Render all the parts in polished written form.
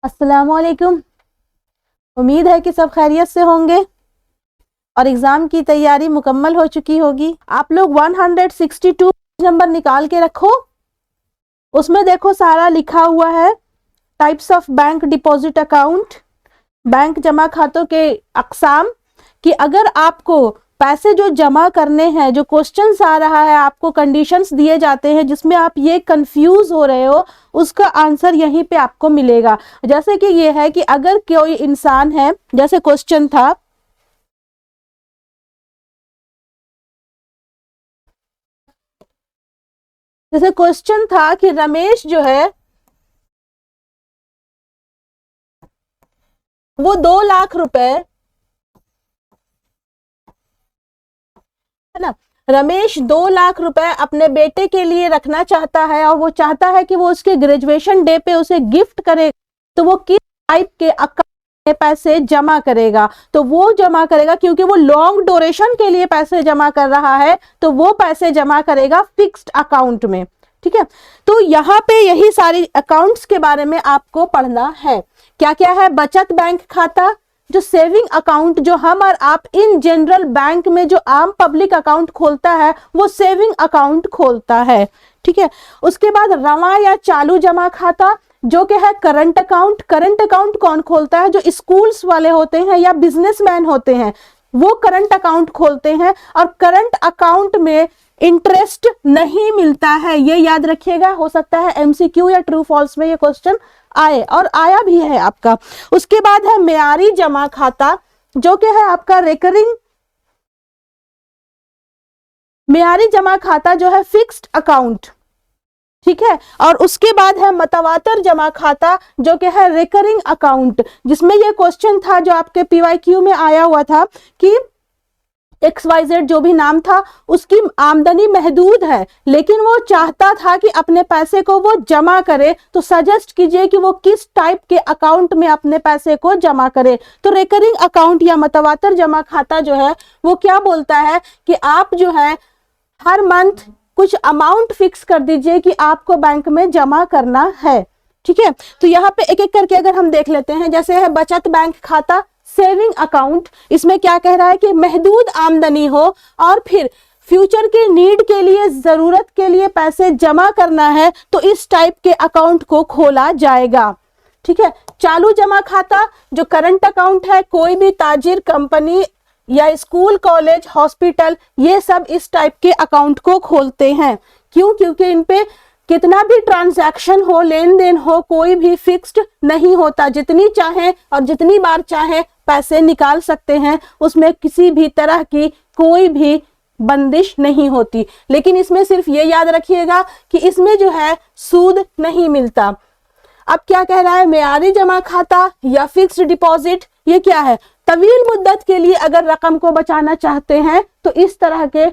अस्सलामुअलैकुम। उम्मीद है कि सब खैरियत से होंगे और एग्ज़ाम की तैयारी मुकम्मल हो चुकी होगी। आप लोग 162 नंबर निकाल के रखो। उसमें देखो सारा लिखा हुआ है, types of bank deposit account, bank जमा खातों के अक़साम, कि अगर आपको पैसे जो जमा करने हैं, जो क्वेश्चंस आ रहा है, आपको कंडीशंस दिए जाते हैं जिसमें आप ये कंफ्यूज हो रहे हो, उसका आंसर यहीं पे आपको मिलेगा। जैसे कि ये है कि अगर कोई इंसान है, जैसे क्वेश्चन था, जैसे क्वेश्चन था कि रमेश जो है वो 2 लाख रुपए, है ना, रमेश 2 लाख रुपए अपने बेटे के लिए रखना चाहता है और वो चाहता है कि वो उसके ग्रेजुएशन डे पे उसे गिफ्ट करे। तो वो किस टाइप के अकाउंट में पैसे जमा करेगा? तो वो जमा करेगा, क्योंकि वो लॉन्ग ड्यूरेशन के लिए पैसे जमा कर रहा है, तो वो पैसे जमा करेगा फिक्स्ड अकाउंट में। ठीक है, तो यहाँ पे यही सारी अकाउंट्स के बारे में आपको पढ़ना है। क्या क्या है? बचत बैंक खाता, जो सेविंग अकाउंट, जो हम और आप इन जनरल बैंक में जो आम पब्लिक अकाउंट खोलता है वो सेविंग अकाउंट खोलता है। ठीक है, उसके बाद रवा या चालू जमा खाता, जो कि है करंट अकाउंट। करंट अकाउंट कौन खोलता है? जो स्कूल्स वाले होते हैं या बिजनेसमैन होते हैं, वो करंट अकाउंट खोलते हैं। और करंट अकाउंट में इंटरेस्ट नहीं मिलता है, ये याद रखिएगा। हो सकता है एमसीक्यू या ट्रू फॉल्स में ये क्वेश्चन आए, और आया भी है आपका। उसके बाद है मेयारी जमा खाता, जो कि है आपका रिकरिंग। मेयारी जमा खाता जो है फिक्स्ड अकाउंट, ठीक है। और उसके बाद है मतवातर जमा खाता, जो कि है रिकरिंग अकाउंट, जिसमें ये क्वेश्चन था जो आपके पीवाईक्यू में आया हुआ था कि XYZ जो भी नाम था, उसकी आमदनी महदूद है, लेकिन वो चाहता था कि अपने पैसे को वो जमा करे। तो सजेस्ट कीजिए कि वो किस टाइप के अकाउंट में अपने पैसे को जमा करे। तो रिकरिंग अकाउंट या मतवातर जमा खाता जो है वो क्या बोलता है कि आप जो है हर मंथ कुछ अमाउंट फिक्स कर दीजिए कि आपको बैंक में जमा करना है। ठीक है, तो यहाँ पे एक एक करके अगर हम देख लेते हैं, जैसे है बचत बैंक खाता, सेविंग अकाउंट, इसमें क्या कह रहा है कि महदूद आमदनी हो और फिर फ्यूचर के नीड के लिए, जरूरत के लिए पैसे जमा करना है, तो इस टाइप के अकाउंट को खोला जाएगा। ठीक है, चालू जमा खाता जो करंट अकाउंट है, कोई भी ताजिर, कंपनी या स्कूल, कॉलेज, हॉस्पिटल, ये सब इस टाइप के अकाउंट को खोलते हैं। क्यों? क्योंकि इन पे कितना भी ट्रांजैक्शन हो, लेन देन हो, कोई भी फिक्स्ड नहीं होता। जितनी चाहे और जितनी बार चाहे पैसे निकाल सकते हैं, उसमें किसी भी तरह की कोई भी बंदिश नहीं होती। लेकिन इसमें सिर्फ ये याद रखिएगा कि इसमें जो है सूद नहीं मिलता। अब क्या कह रहा है? मेयारी जमा खाता या फिक्स्ड डिपॉजिट, ये क्या है? तवील मुद्दत के लिए अगर रकम को बचाना चाहते हैं तो इस तरह के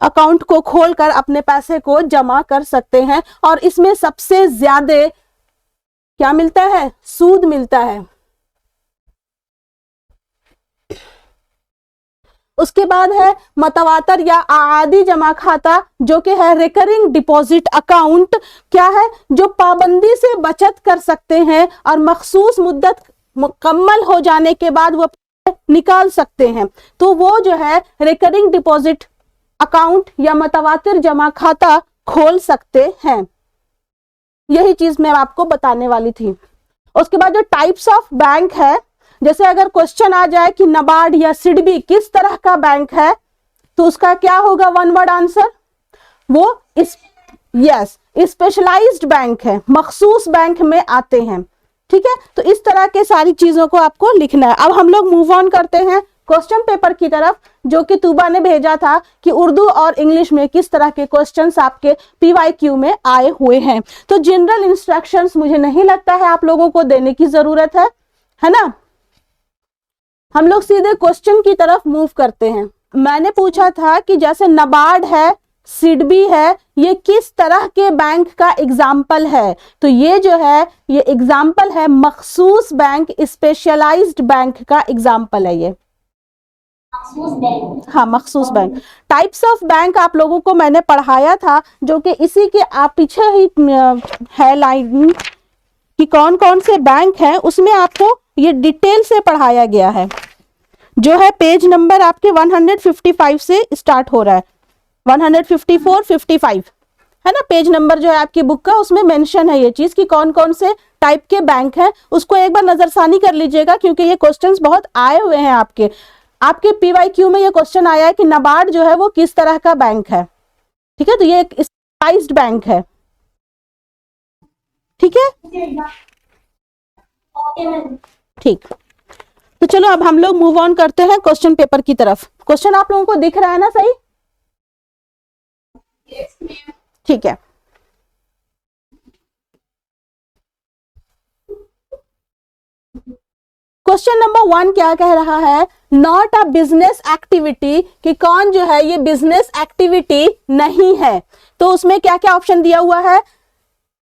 अकाउंट को खोलकर अपने पैसे को जमा कर सकते हैं, और इसमें सबसे ज्यादा क्या मिलता है? सूद मिलता है। उसके बाद है मतवातर या आदी जमा खाता, जो कि है रिकरिंग डिपॉजिट अकाउंट। क्या है? जो पाबंदी से बचत कर सकते हैं और मखसूस मुद्दत मुकम्मल हो जाने के बाद वो निकाल सकते हैं, तो वो जो है रिकरिंग डिपॉजिट अकाउंट या मतवातिर जमा खाता खोल सकते हैं। यही चीज मैं आपको बताने वाली थी। उसके बाद जो टाइप्स ऑफ बैंक है, जैसे अगर क्वेश्चन आ जाए कि नबार्ड या सिडबी किस तरह का बैंक है, तो उसका क्या होगा? वन वर्ड आंसर, वो स्पेशलाइज्ड बैंक है, मखसूस बैंक में आते हैं। ठीक है, तो इस तरह के सारी चीजों को आपको लिखना है। अब हम लोग मूव ऑन करते हैं क्वेश्चन पेपर की तरफ, जो कि तूबा ने भेजा था कि उर्दू और इंग्लिश में किस तरह के क्वेश्चंस आपके पीवाईक्यू में आए हुए हैं। तो जनरल इंस्ट्रक्शंस मुझे नहीं लगता है आप लोगों को देने की जरूरत है ना। हम लोग सीधे क्वेश्चन की तरफ मूव करते हैं। मैंने पूछा था कि जैसे नबार्ड है, सिडबी है, ये किस तरह के बैंक का एग्जाम्पल है? तो ये जो है ये एग्जाम्पल है मखसूस बैंक, स्पेशलाइज्ड बैंक का एग्जाम्पल है ये। हाँ, मखसूस बैंक। टाइप्स ऑफ बैंक आप लोगों को मैंने पढ़ाया था, जो कि इसी के आप पीछे ही है लाइन कि कौन कौन से बैंक हैं, उसमें आपको ये डिटेल से पढ़ाया गया है, जो है पेज नंबर आपके 155 से स्टार्ट हो रहा है, 154, 55 है ना, पेज नंबर जो है आपकी बुक का, उसमें मेंशन है ये चीज कि कौन कौन से टाइप के बैंक हैं। उसको एक बार नजरसानी कर लीजिएगा, क्योंकि ये क्वेश्चंस बहुत आए हुए हैं आपके पीवाईक्यू में ये क्वेश्चन आया है कि नाबार्ड जो है वो किस तरह का बैंक है। ठीक है, तो ये एक स्पेशलाइज्ड बैंक है। ठीक है, ठीक। तो चलो अब हम लोग मूव ऑन करते हैं क्वेश्चन पेपर की तरफ। क्वेश्चन आप लोगों को दिख रहा है ना सही? ठीक है, क्वेश्चन नंबर 1 क्या कह रहा है, नॉट अ बिजनेस एक्टिविटी, कि कौन जो है ये बिजनेस एक्टिविटी नहीं है। तो उसमें क्या क्या ऑप्शन दिया हुआ है,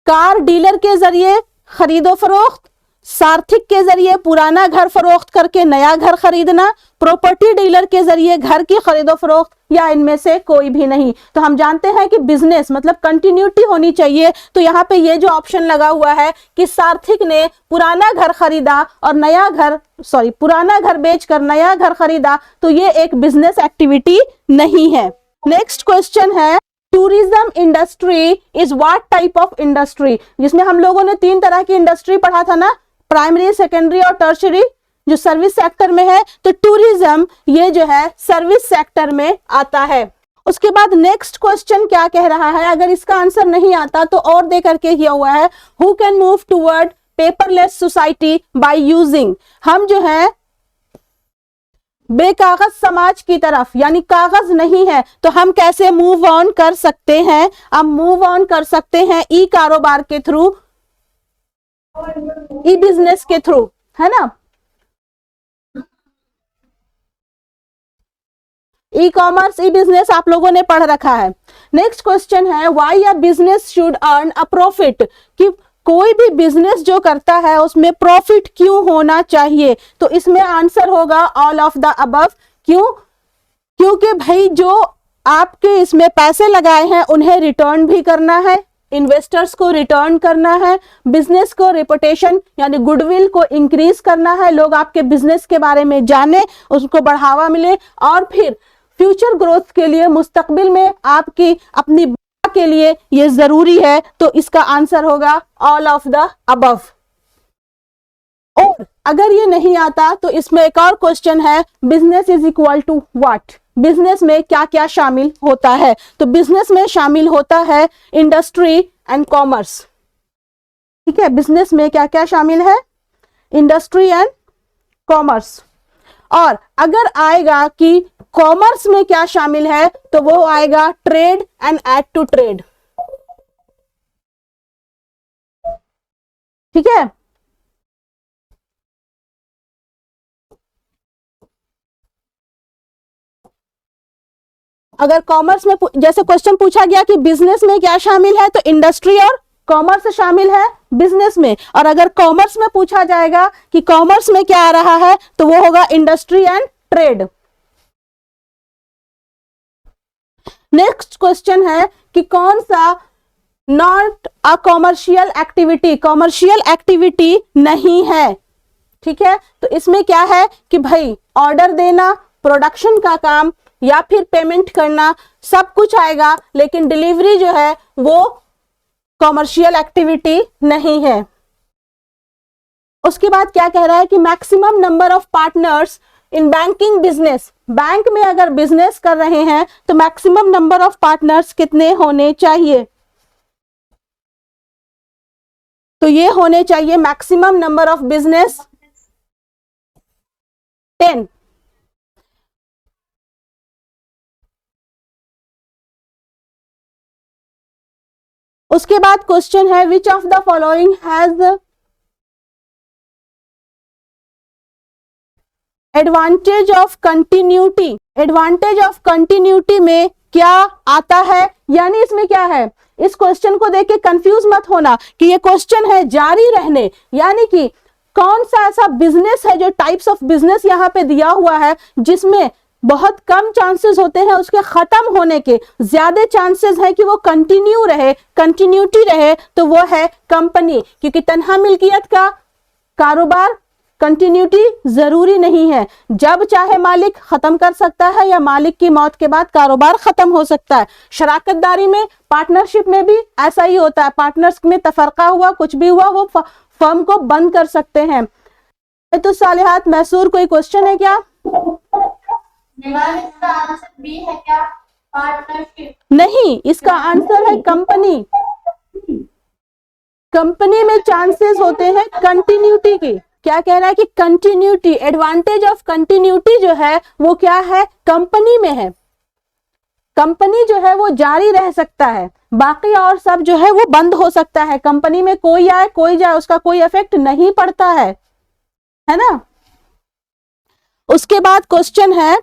कार डीलर के जरिए खरीदो फरोख्त, सार्थिक के जरिए पुराना घर फरोख्त करके नया घर खरीदना, प्रॉपर्टी डीलर के जरिए घर की खरीदो फरोख्त, या इनमें से कोई भी नहीं। तो हम जानते हैं कि बिजनेस मतलब कंटिन्यूटी होनी चाहिए, तो यहाँ पे ये जो ऑप्शन लगा हुआ है कि सार्थिक ने पुराना घर खरीदा और पुराना घर बेचकर नया घर खरीदा, तो ये एक बिजनेस एक्टिविटी नहीं है। नेक्स्ट क्वेश्चन है, tourism industry is what type of industry, जिसमें हम लोगों ने 3 तरह की इंडस्ट्री पढ़ा था ना, प्राइमरी, सेकेंडरी और टर्शियरी, जो सर्विस सेक्टर में है। तो टूरिज्म ये जो है सर्विस सेक्टर में आता है। उसके बाद नेक्स्ट क्वेश्चन क्या कह रहा है, अगर इसका आंसर नहीं आता तो और दे करके किया हुआ है, who can move toward paperless society by using, हम जो है बेकागज समाज की तरफ, यानी कागज नहीं है तो हम कैसे मूव ऑन कर सकते हैं। हम मूव ऑन कर सकते हैं ई कारोबार के थ्रू, ई बिजनेस के थ्रू, है ना, ई कॉमर्स, ई बिजनेस आप लोगों ने पढ़ रखा है। नेक्स्ट क्वेश्चन है, why a business should earn a profit, कि कोई भी बिजनेस जो करता है उसमें प्रॉफिट क्यों होना चाहिए। तो इसमें आंसर होगा ऑल ऑफ द अबव। क्यों? क्योंकि भाई जो आपके इसमें पैसे लगाए हैं उन्हें रिटर्न भी करना है, इन्वेस्टर्स को रिटर्न करना है, बिजनेस को रेपुटेशन यानी गुडविल को इंक्रीज करना है, लोग आपके बिजनेस के बारे में जाने, उसको बढ़ावा मिले, और फिर फ्यूचर ग्रोथ के लिए मुस्तकबिल में आपकी अपनी के लिए ये जरूरी है। तो इसका आंसर होगा ऑल ऑफ द अबव। और अगर ये नहीं आता तो इसमें एक और क्वेश्चन है, business is equal to what, business में क्या क्या शामिल होता है। तो बिजनेस में शामिल होता है इंडस्ट्री एंड कॉमर्स। ठीक है, बिजनेस में क्या क्या शामिल है, इंडस्ट्री एंड कॉमर्स। और अगर आएगा कि कॉमर्स में क्या शामिल है तो वो आएगा trade and aid to trade. ठीक है, अगर कॉमर्स में जैसे क्वेश्चन पूछा गया कि बिजनेस में क्या शामिल है, तो इंडस्ट्री और कॉमर्स शामिल है बिजनेस में। और अगर कॉमर्स में पूछा जाएगा कि कॉमर्स में क्या आ रहा है, तो वो होगा industry and trade. Next question है कि कौन सा not a commercial activity, commercial activity नहीं है। ठीक है, तो इसमें क्या है कि भाई ऑर्डर देना, प्रोडक्शन का काम या फिर पेमेंट करना, सब कुछ आएगा, लेकिन डिलीवरी जो है वो कॉमर्शियल एक्टिविटी नहीं है। उसके बाद क्या कह रहा है कि maximum number of partners in banking business, bank में अगर बिजनेस कर रहे हैं तो मैक्सिमम नंबर ऑफ पार्टनर्स कितने होने चाहिए। तो ये होने चाहिए मैक्सिमम नंबर ऑफ बिजनेस 10। उसके बाद क्वेश्चन है, which of the following has advantage of continuity, advantage of continuity में क्या आता है, यानी इसमें क्या है। इस क्वेश्चन को देख के कंफ्यूज मत होना कि ये क्वेश्चन है जारी रहने, यानी कि कौन सा ऐसा बिजनेस है, जो टाइप्स ऑफ बिजनेस यहाँ पे दिया हुआ है जिसमें बहुत कम चांसेस होते हैं उसके खत्म होने के, ज्यादा चांसेस है कि वो कंटिन्यू रहे, कंटिन्यूटी रहे, तो वो है कंपनी। क्योंकि तन्हा मिल्कियत का कारोबार कंटिन्यूटी जरूरी नहीं है, जब चाहे मालिक खत्म कर सकता है या मालिक की मौत के बाद कारोबार खत्म हो सकता है। शराकतदारी में, पार्टनरशिप में भी ऐसा ही होता है, पार्टनर्स में तफरका हुआ, कुछ भी हुआ, वो फर्म को बंद कर सकते हैं। तो सालिहात मैसूर, कोई क्वेश्चन है क्या? इसका आंसर बी है क्या, पार्टनरशिप? नहीं, इसका आंसर है कंपनी। कंपनी में चांसेस होते हैं कंटिन्यूटी की। क्या कह रहा है कि कंटिन्यूटी, एडवांटेज ऑफ कंटिन्यूटी जो है वो क्या है, कंपनी में है। कंपनी जो है वो जारी रह सकता है, बाकी और सब जो है वो बंद हो सकता है। कंपनी में कोई आए कोई जाए उसका कोई इफेक्ट नहीं पड़ता है ना। उसके बाद क्वेश्चन है,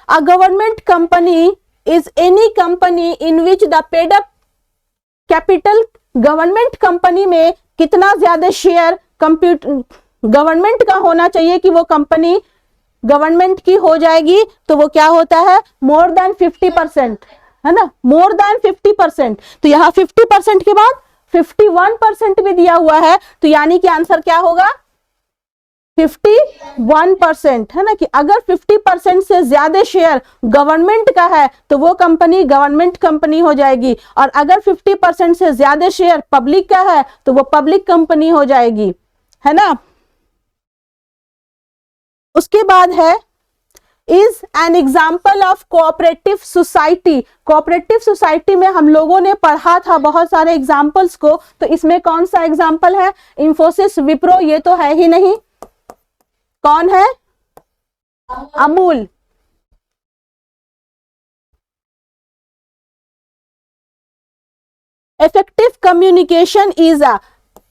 a government company is any company in which the paid up capital. Government company में कितना ज्यादा शेयर गवर्नमेंट का होना चाहिए कि वो कंपनी गवर्नमेंट की हो जाएगी, तो वो क्या होता है, मोर देन 50%, है ना, मोर देन 50%। तो यहाँ 50% के बाद 51% भी दिया हुआ है, तो यानी कि आंसर क्या होगा, 51%, है ना। कि अगर 50% से ज्यादा शेयर गवर्नमेंट का है तो वो कंपनी गवर्नमेंट कंपनी हो जाएगी, और अगर 50% से ज्यादा शेयर पब्लिक का है तो वो पब्लिक कंपनी हो जाएगी, है ना। उसके बाद है, is an example of cooperative society. Cooperative society में हम लोगों ने पढ़ा था बहुत सारे एग्जाम्पल्स को, तो इसमें कौन सा एग्जाम्पल है, इंफोसिस, विप्रो, ये तो है ही नहीं। कौन है, Amul. Effective communication is a,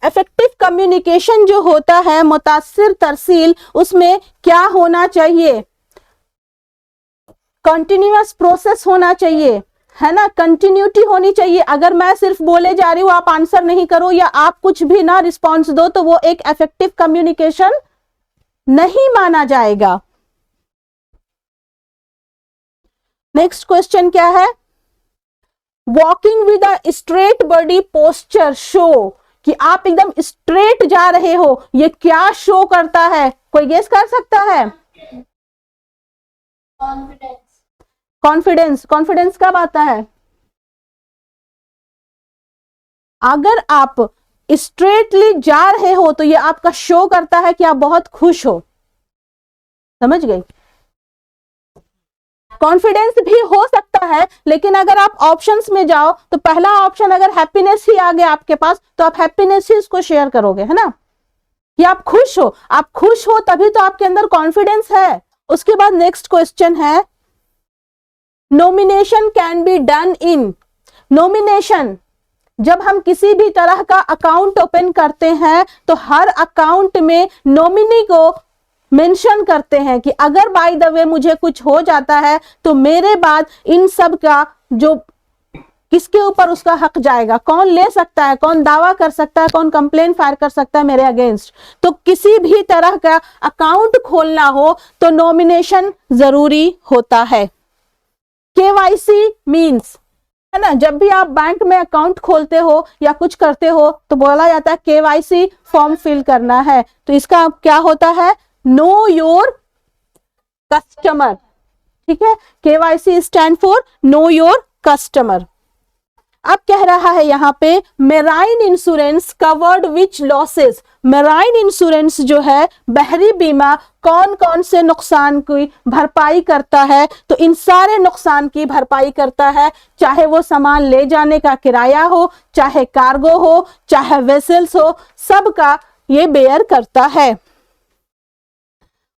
effective communication जो होता है, मुतासिर तरसील, उसमें क्या होना चाहिए, कंटिन्यूअस प्रोसेस होना चाहिए, है ना, कंटिन्यूटी होनी चाहिए। अगर मैं सिर्फ बोले जा रही हूं, आप आंसर नहीं करो या आप कुछ भी ना रिस्पॉन्स दो, तो वो एक इफेक्टिव कम्युनिकेशन नहीं माना जाएगा। नेक्स्ट क्वेश्चन क्या है, walking with a straight body posture show, कि आप एकदम स्ट्रेट जा रहे हो, ये क्या शो करता है, कोई गेस कर सकता है? कॉन्फिडेंस। कॉन्फिडेंस। कॉन्फिडेंस कब आता है, अगर आप स्ट्रेटली जा रहे हो तो ये आपका शो करता है कि आप बहुत खुश हो, समझ गई। कॉन्फिडेंस भी हो सकता है, लेकिन अगर आप ऑप्शंस में जाओ तो पहला ऑप्शन अगर हैप्पीनेस ही आ गया आपके पास, तो आप हैप्पीनेस ही इसको शेयर करोगे, है ना, कि आप खुश हो। आप खुश हो तभी तो आपके अंदर कॉन्फिडेंस है। उसके बाद नेक्स्ट क्वेश्चन है, nomination can be done in. Nomination, जब हम किसी भी तरह का अकाउंट ओपन करते हैं तो हर अकाउंट में नॉमिनी को मेंशन करते हैं कि अगर बाय द वे मुझे कुछ हो जाता है तो मेरे बाद इन सब का जो किसके ऊपर उसका हक जाएगा, कौन ले सकता है, कौन दावा कर सकता है, कौन कंप्लेन फायर कर सकता है मेरे अगेंस्ट। तो किसी भी तरह का अकाउंट खोलना हो तो नॉमिनेशन जरूरी होता है। केवाईसी मीन्स, है ना, जब भी आप बैंक में अकाउंट खोलते हो या कुछ करते हो तो बोला जाता है केवाईसी फॉर्म फिल करना है। तो इसका क्या होता है, नो योर कस्टमर, ठीक है। KYC stand for know your customer. अब कह रहा है यहाँ पे, मेराइन इंश्योरेंस कवर्ड विच लॉसेस। मेराइन इंश्योरेंस जो है, बहरी बीमा, कौन कौन से नुकसान की भरपाई करता है, तो इन सारे नुकसान की भरपाई करता है, चाहे वो सामान ले जाने का किराया हो, चाहे कार्गो हो, चाहे वेसल्स हो, सबका ये बेयर करता है।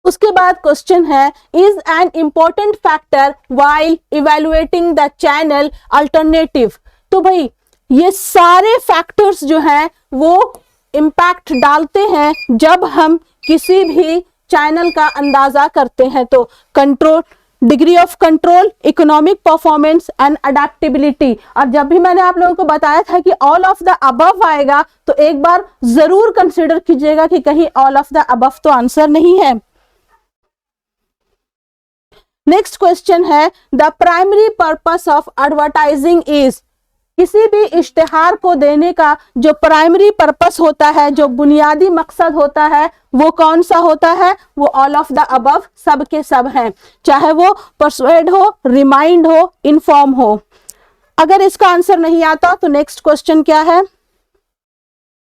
उसके बाद क्वेश्चन है, is an important factor while evaluating the channel alternative. तो भाई ये सारे फैक्टर्स जो हैं वो इम्पैक्ट डालते हैं जब हम किसी भी चैनल का अंदाजा करते हैं। तो control, degree of control, economic performance and adaptability. और जब भी मैंने आप लोगों को बताया था कि ऑल ऑफ द अबव आएगा तो एक बार जरूर कंसिडर कीजिएगा कि कहीं ऑल ऑफ द अबव तो आंसर नहीं है। नेक्स्ट क्वेश्चन है the primary purpose of advertising is, किसी भी इश्तिहार को देने का जो प्राइमरी पर्पस होता है, जो बुनियादी मकसद होता है, वो कौन सा होता है? वो ऑल ऑफ द अबव, सब के सब हैं, चाहे वो परसुएड हो, रिमाइंड हो, इन्फॉर्म हो। अगर इसका आंसर नहीं आता तो नेक्स्ट क्वेश्चन क्या है?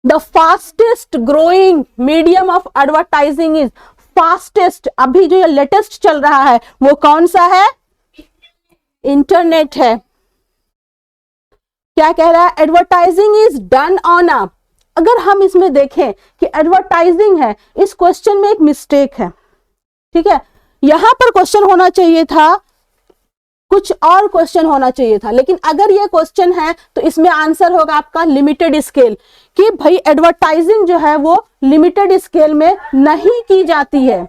The fastest growing medium of advertising is, fastest, अभी जो ये लेटेस्ट चल रहा है वो कौन सा है? इंटरनेट है। क्या कह रहा है? Advertising is done on a, अगर हम इसमें देखें कि एडवर्टाइजिंग है, इस क्वेश्चन में एक मिस्टेक है, ठीक है। यहां पर क्वेश्चन होना चाहिए था, कुछ और क्वेश्चन होना चाहिए था, लेकिन अगर ये क्वेश्चन है तो इसमें आंसर होगा आपका लिमिटेड स्केल, कि भाई एडवर्टाइजिंग जो है वो लिमिटेड स्केल में नहीं की जाती है,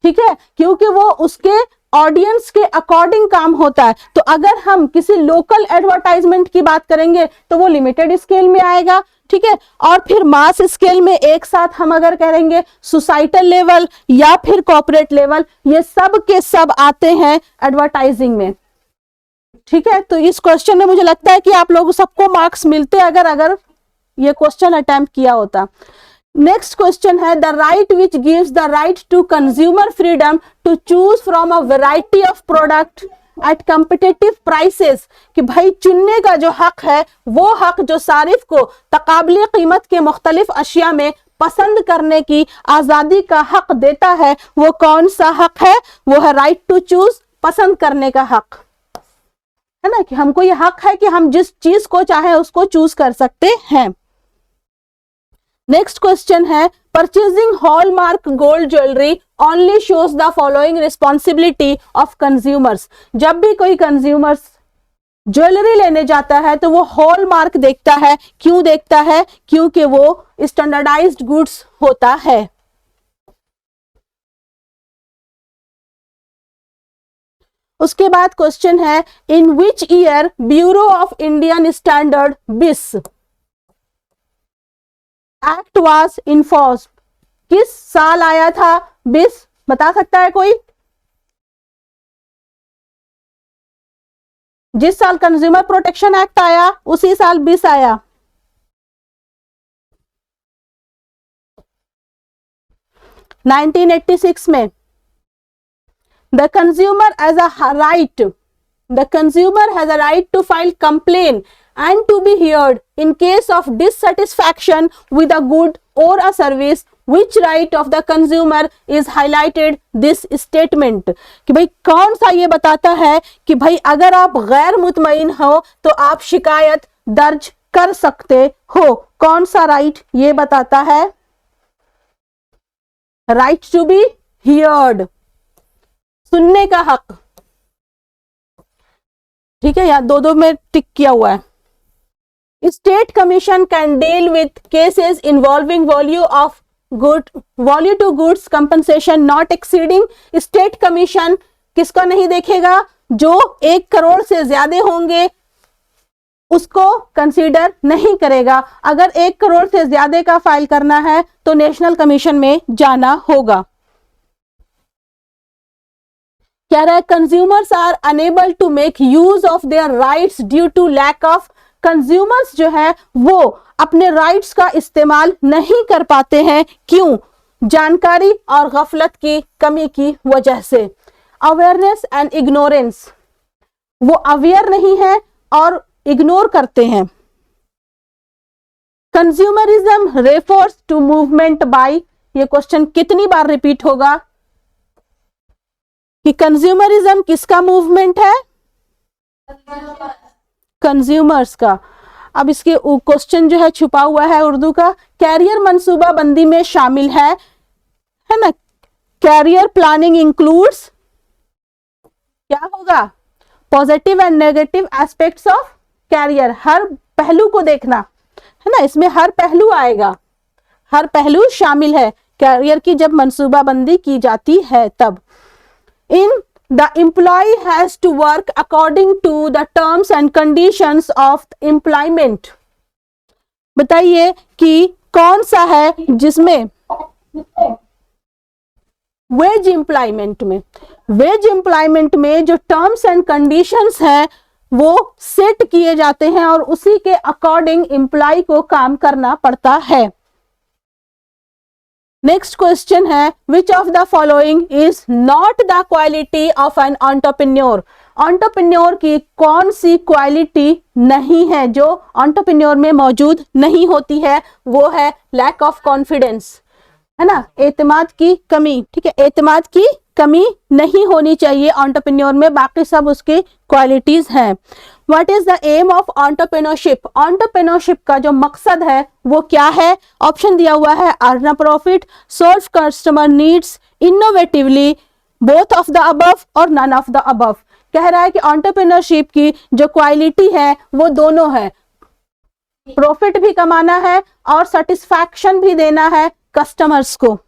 ठीक है, क्योंकि वो उसके ऑडियंस के अकॉर्डिंग काम होता है। तो अगर हम किसी लोकल एडवर्टाइजमेंट की बात करेंगे तो वो लिमिटेड स्केल में आएगा, ठीक है। और फिर मास स्केल में एक साथ हम अगर करेंगे सोसाइटल लेवल या फिर कॉर्पोरेट लेवल, ये सब के सब आते हैं एडवर्टाइजिंग में, ठीक है। तो इस क्वेश्चन में मुझे लगता है कि आप लोग सबको मार्क्स मिलते अगर ये क्वेश्चन अटेम्प्ट किया होता। नेक्स्ट क्वेश्चन है the right which gives the right to consumer freedom to choose from a variety of product at competitive prices, कि भाई चुनने का जो हक है वो हक जो सारिफ को तकाबली कीमत के मुख्तलिफ अशिया में पसंद करने की आजादी का हक देता है, वो कौन सा हक है? वो है राइट टू चूज, पसंद करने का हक, है ना, कि हमको ये हक है कि हम जिस चीज को चाहे उसको चूज कर सकते हैं। नेक्स्ट क्वेश्चन है purchasing hallmark gold jewellery only shows the following responsibility of consumers, जब भी कोई कंज्यूमर्स ज्वेलरी लेने जाता है तो वो हॉलमार्क देखता है। क्यों देखता है? क्योंकि वो स्टैंडर्डाइज्ड गुड्स होता है। उसके बाद क्वेश्चन है in which year Bureau of Indian Standard BIS act was enforced, किस साल आया था बिस? बता सकता है कोई? जिस साल कंज्यूमर प्रोटेक्शन एक्ट आया उसी साल बिस आया। नाइनटीन 1986 में। The consumer has a right to file complaint and to be heard in case of dissatisfaction with a good or a service. Which right of the consumer is highlighted this statement? कि भाई कौन सा ये बताता है कि भाई अगर आप गैर मुतमईन हो तो आप शिकायत दर्ज कर सकते हो। कौन सा राइट ये बताता है? राइट टू बी हियर्ड, सुनने का हक, ठीक है। यहाँ दो में टिक किया हुआ है। State commission can deal with cases involving value to goods compensation not exceeding. State commission किसको नहीं देखेगा? जो 1 करोड़ से ज्यादा होंगे उसको कंसीडर नहीं करेगा। अगर 1 करोड़ से ज्यादा का फाइल करना है तो नेशनल कमीशन में जाना होगा। कह रहा है consumers are unable to make use of their rights due to lack of, consumers जो है वो अपने राइट्स का इस्तेमाल नहीं कर पाते हैं। क्यों? जानकारी और गफलत की कमी की वजह से। अवेयरनेस एंड इग्नोरेंस, वो अवेयर नहीं है और इग्नोर करते हैं। Consumerism refers to movement by, ये क्वेश्चन कितनी बार रिपीट होगा कि कंज्यूमरिज्म किसका मूवमेंट है? कंज्यूमर्स का। अब इसके क्वेश्चन जो है छुपा हुआ है उर्दू का, कैरियर मंसूबा बंदी में शामिल है ना। कैरियर प्लानिंग इंक्लूड्स, क्या होगा? Positive and negative aspects of career, हर पहलू को देखना है ना, इसमें हर पहलू आएगा, हर पहलू शामिल है कैरियर की जब मंसूबाबंदी की जाती है तब। In the employee has to work according to the terms and conditions of employment. बताइए कि कौन सा है जिसमें वेज एम्प्लॉयमेंट में, वेज एम्प्लॉयमेंट में जो टर्म्स एंड कंडीशंस हैं वो सेट किए जाते हैं और उसी के अकॉर्डिंग एम्प्लॉय को काम करना पड़ता है। नेक्स्ट क्वेश्चन है, which of the following is not the quality of an entrepreneur. Entrepreneur की कौन सी क्वालिटी नहीं है जो एंटरप्रेन्योर में मौजूद नहीं होती है? वो है लैक ऑफ कॉन्फिडेंस, है ना, एतमाद की कमी। ठीक है, एतमाद की कमी नहीं होनी चाहिए एंटरप्रेन्योर में, बाकी सब उसकी क्वालिटीज हैं। What is the aim of entrepreneurship? Entrepreneurship का जो मकसद है वो क्या है? ऑप्शन दिया हुआ है, earn a profit, solve customer needs, innovatively, both of the above और नन ऑफ द अबव। कह रहा है कि एंटरप्रेन्योरशिप की जो क्वालिटी है वो दोनों है, प्रॉफिट भी कमाना है और सेटिस्फैक्शन भी देना है कस्टमर्स को।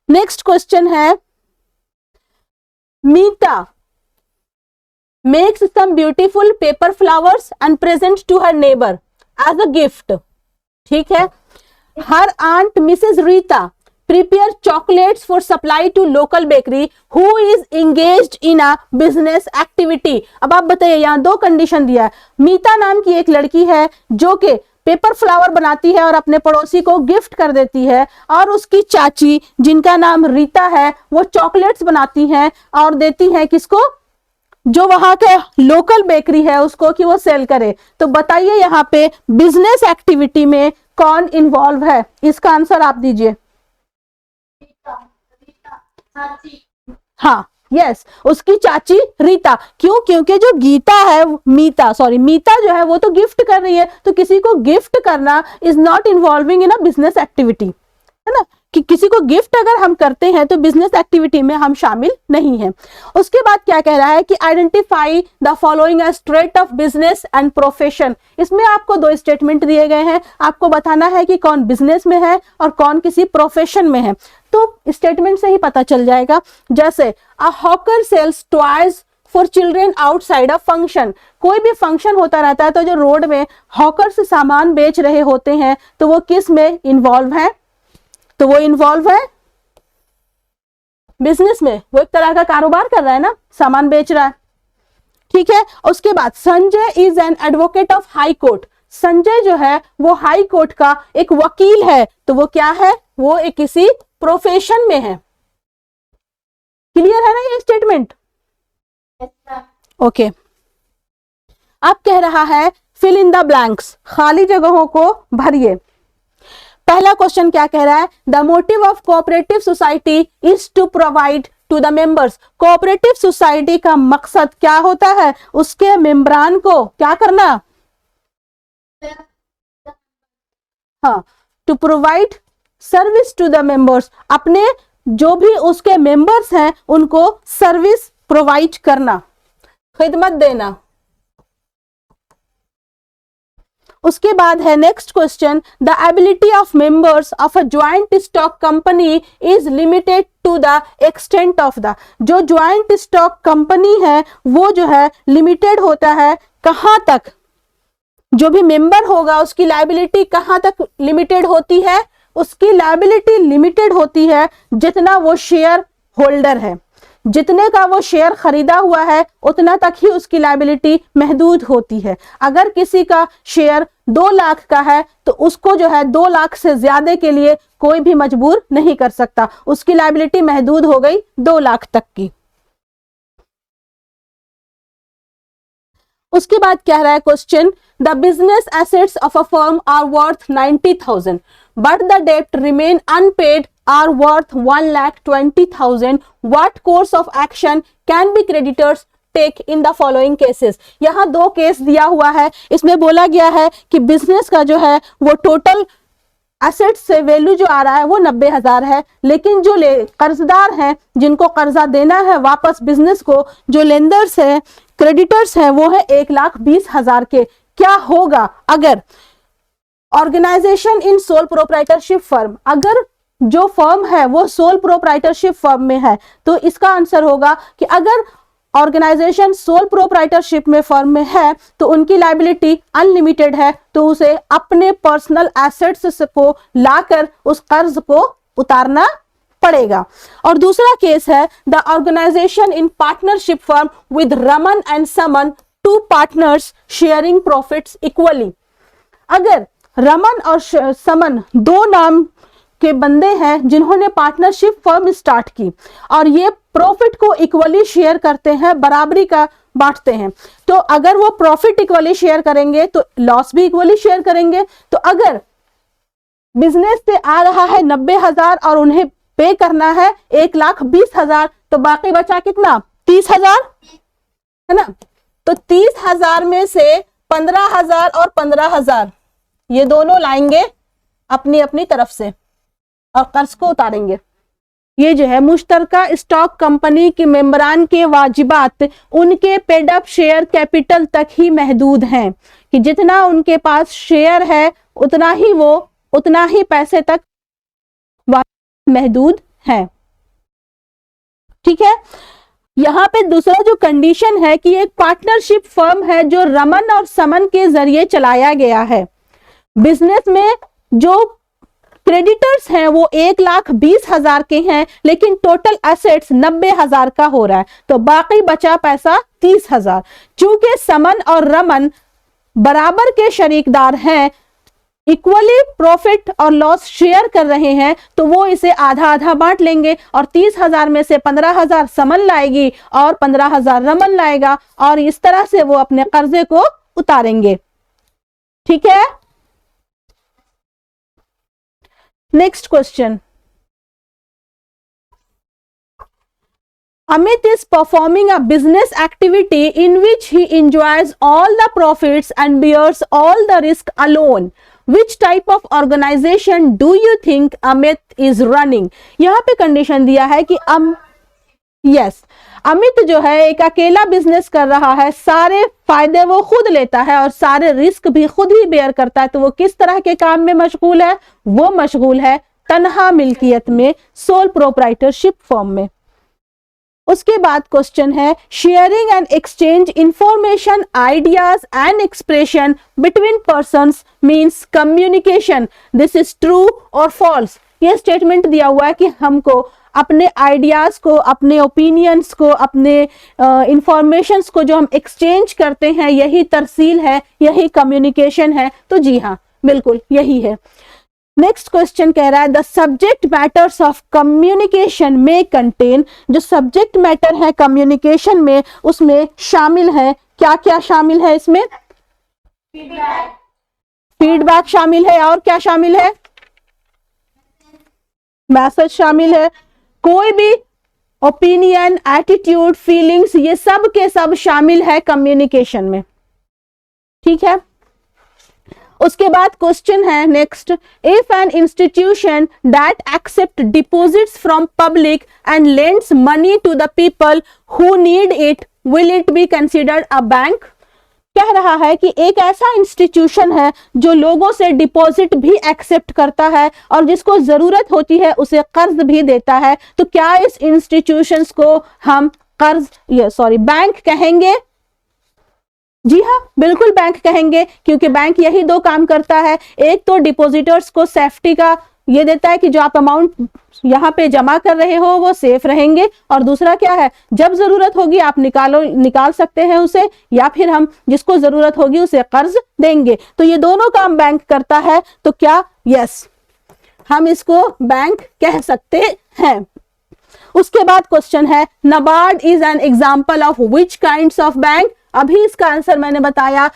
नेक्स्ट क्वेश्चन है, Meeta makes some beautiful paper flowers and present to her neighbour as a gift. ठीक है, her aunt Mrs Rita prepare chocolates for supply to local bakery who is engaged in a business activity। अब आप बताइए, यहाँ दो condition दिया है। मीता नाम की एक लड़की है जो कि पेपर फ्लावर बनाती है और अपने पड़ोसी को गिफ्ट कर देती है, और उसकी चाची जिनका नाम रीता है वो चॉकलेट्स बनाती हैं और देती हैं किसको? जो वहां के लोकल बेकरी है उसको, कि वो सेल करे। तो बताइए यहाँ पे बिजनेस एक्टिविटी में कौन इन्वॉल्व है? इसका आंसर आप दीजिए। हाँ, यस, उसकी चाची रीता। क्यों? क्योंकि जो गीता है, मीता जो है वो तो गिफ्ट कर रही है, तो किसी को गिफ्ट करना is not involving in a business activity, है ना, कि किसी को गिफ्ट अगर हम करते हैं तो बिजनेस एक्टिविटी में हम शामिल नहीं हैं। उसके बाद क्या कह रहा है कि identify the following as trait of business and profession. इसमें आपको दो स्टेटमेंट दिए गए हैं, आपको बताना है कि कौन बिजनेस में है और कौन किसी प्रोफेशन में है। तो स्टेटमेंट से ही पता चल जाएगा। जैसे a hawker sells toys for children outside a function. कोई भी फंक्शन होता रहता है तो जो रोड में हॉकर्स सामान बेच रहे होते हैं तो वो किस में इन्वॉल्व है? तो वो इन्वॉल्व है बिजनेस में, वो एक तरह का कारोबार कर रहा है ना, सामान बेच रहा है। ठीक है, उसके बाद Sanjay is an advocate of high court. Sanjay जो है वो हाई कोर्ट का एक वकील है, तो वो क्या है? वो एक किसी प्रोफेशन में है। क्लियर है ना ये स्टेटमेंट? ओके। अब कह रहा है फिल इन द ब्लैंक्स, खाली जगहों को भरिए। पहला क्वेश्चन क्या कह रहा है? The motive of cooperative society is to provide to the members. Cooperative society का मकसद क्या होता है? उसके मेंबरान को क्या करना? हाँ, to provide service to the members, अपने जो भी उसके मेंबर्स हैं उनको सर्विस प्रोवाइड करना, खिदमत देना। उसके बाद है next question, the ability of members of a joint stock company is limited to the extent of the. जो ज्वाइंट स्टॉक कंपनी है वो जो है लिमिटेड होता है कहां तक? जो भी मेंबर होगा उसकी लायबिलिटी कहां तक लिमिटेड होती है? उसकी लायबिलिटी लिमिटेड होती है जितना वो शेयर होल्डर है, जितने का वो शेयर खरीदा हुआ है उतना तक ही उसकी लायबिलिटी महदूद होती है। अगर किसी का शेयर 2 लाख का है तो उसको जो है 2 लाख से ज्यादा के लिए कोई भी मजबूर नहीं कर सकता, उसकी लायबिलिटी महदूद हो गई 2 लाख तक की। उसके बाद कह रहा है question, the business assets of a firm are worth 90,000 but the debt remain unpaid are worth 1,20,000. What course of action can be creditors take in the following cases? यहाँ 2 केस दिया हुआ है। इसमें बोला गया है कि बिजनेस का जो है वो टोटल एसेट से वैल्यू जो आ रहा है वो 90,000 है, लेकिन जो कर्जदार हैं जिनको कर्जा देना है वापस बिजनेस को, जो लेंडर्स है, क्रेडिटर्स हैं, वो है 1,20,000 के। क्या होगा अगर ऑर्गेनाइजेशन इन सोल प्रोप्राइटरशिप फर्म, अगर जो फर्म है वो सोल प्रोप्राइटरशिप फर्म में है, तो इसका आंसर होगा कि अगर ऑर्गेनाइजेशन सोल प्रोप्राइटरशिप में फर्म में है तो उनकी लायबिलिटी अनलिमिटेड है, तो उसे अपने पर्सनल एसेट्स को लाकर उस कर्ज को उतारना पड़ेगा। और दूसरा केस है the organisation in partnership firm with Raman and Saman, two partners sharing profits equally. अगर रमन और समन दो नाम के बंदे हैं जिन्होंने पार्टनरशिप फर्म स्टार्ट की और ये प्रॉफिट को इक्वली शेयर करते हैं, बराबरी का बांटते हैं, तो अगर वो प्रॉफिट इक्वली शेयर करेंगे तो लॉस भी इक्वली शेयर करेंगे। तो अगर बिजनेस से आ रहा है 90,000 और उन्हें पे करना है 1,20,000, तो बाकी बचा कितना? 30,000, है ना। तो 30,000 में से 15,000 और 15,000 ये दोनों लाएंगे अपनी अपनी तरफ से और कर्ज को उतारेंगे। ये जो है मुश्तरका स्टॉक कंपनी के मेंबरान के वाजिबात उनके पेड अप शेयर कैपिटल तक ही महदूद हैं, कि जितना उनके पास शेयर है उतना ही पैसे तक महदूद है। ठीक है। यहाँ पे दूसरा जो कंडीशन है कि एक पार्टनरशिप फर्म है जो रमन और समन के जरिए चलाया गया है। बिजनेस में जो क्रेडिटर्स हैं वो 1,20,000 के हैं, लेकिन टोटल एसेट्स 90,000 का हो रहा है, तो बाकी बचा पैसा 30,000। चूंकि समन और रमन बराबर के शरीकदार हैं, इक्वली प्रॉफिट और लॉस शेयर कर रहे हैं, तो वो इसे आधा आधा बांट लेंगे और 30,000 में से 15,000 समन लाएगी और 15,000 रमन लाएगा और इस तरह से वो अपने कर्जे को उतारेंगे। ठीक है। Next question, Amit is performing a business activity in which he enjoys all the profits and bears all the risk alone. Which type of organization do you think Amit is running? यहाँ पे condition दिया है कि yes Amit जो है एक अकेला business कर रहा है, सारे फायदे वो खुद लेता है और सारे रिस्क भी खुद ही बेयर करता है। तो वो किस तरह के काम में मशगूल है? वो मशगूल है तन्हा मिल्कियत में, सोल प्रोप्राइटरशिप फर्म में। उसके बाद क्वेश्चन है sharing and exchange information, ideas and expression between persons means communication, this is true और फॉल्स। ये स्टेटमेंट दिया हुआ है कि हमको अपने आइडियाज को, अपने ओपिनियंस को, अपने इंफॉर्मेशंस को जो हम एक्सचेंज करते हैं यही तरसील है, यही कम्युनिकेशन है। तो जी हाँ, बिल्कुल यही है। नेक्स्ट क्वेश्चन कह रहा है the subject matters of communication में कंटेन, जो सब्जेक्ट मैटर है कम्युनिकेशन में उसमें शामिल है, क्या क्या शामिल है इसमें? फीडबैक शामिल है, और क्या शामिल है? मैसेज शामिल है। कोई भी ओपिनियन, एटीट्यूड, फीलिंग्स, ये सब के सब शामिल है कम्युनिकेशन में। ठीक है। उसके बाद क्वेश्चन है next, if an institution that accept deposits from public and lends money to the people who need it, will it be considered a bank? कह रहा है कि एक ऐसा इंस्टीट्यूशन है जो लोगों से डिपॉजिट भी एक्सेप्ट करता है और जिसको जरूरत होती है उसे कर्ज भी देता है, तो क्या इस इंस्टीट्यूशंस को हम बैंक कहेंगे? जी हाँ, बिल्कुल बैंक कहेंगे, क्योंकि बैंक यही दो काम करता है। एक तो डिपॉजिटर्स को सेफ्टी का ये देता है कि जो आप अमाउंट यहाँ पे जमा कर रहे हो वो सेफ रहेंगे, और दूसरा क्या है, जब जरूरत होगी आप निकाल सकते हैं उसे, या फिर हम जिसको जरूरत होगी उसे कर्ज देंगे। तो ये दोनों काम बैंक करता है, तो क्या यस हम इसको बैंक कह सकते हैं। उसके बाद क्वेश्चन है NABARD is an example of which kinds of bank? अभी इसका आंसर मैंने बताया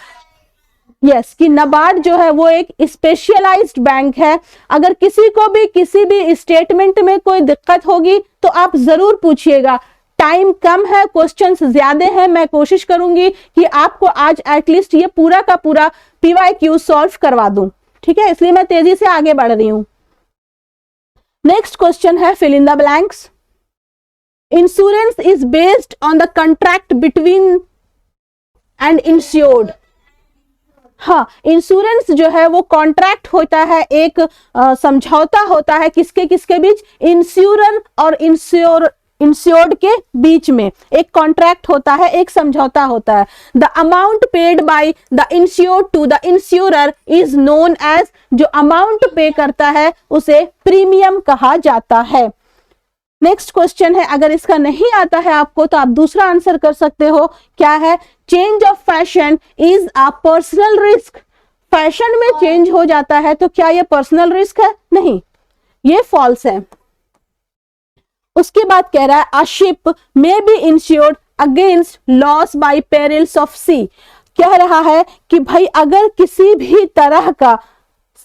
यस कि नाबार्ड जो है वो एक स्पेशलाइज्ड बैंक है। अगर किसी को भी किसी भी स्टेटमेंट में कोई दिक्कत होगी तो आप जरूर पूछिएगा। टाइम कम है, क्वेश्चंस ज्यादा हैं, मैं कोशिश करूंगी कि आपको आज एटलीस्ट ये पूरा का पूरा PYQ सॉल्व करवा दूं। ठीक है, इसलिए मैं तेजी से आगे बढ़ रही हूं। नेक्स्ट क्वेश्चन है fill in the blanks. Insurance is based on the contract between and insured. हाँ, इंश्योरेंस जो है वो कॉन्ट्रैक्ट होता है, एक समझौता होता है किसके किसके बीच? इंश्योरर और इंश्योर्ड के बीच में एक कॉन्ट्रैक्ट होता है, एक समझौता होता है। The amount paid by the insured to the insurer is known as, जो अमाउंट पे करता है उसे प्रीमियम कहा जाता है। नेक्स्ट क्वेश्चन है, अगर इसका नहीं आता है आपको तो आप दूसरा आंसर कर सकते हो। क्या है? Change of fashion is a personal risk. Fashion में चेंज हो जाता है तो क्या ये पर्सनल रिस्क है? नहीं, ये फॉल्स है। उसके बाद कह रहा है a ship may be insured against loss by perils of sea. कह रहा है कि भाई अगर किसी भी तरह का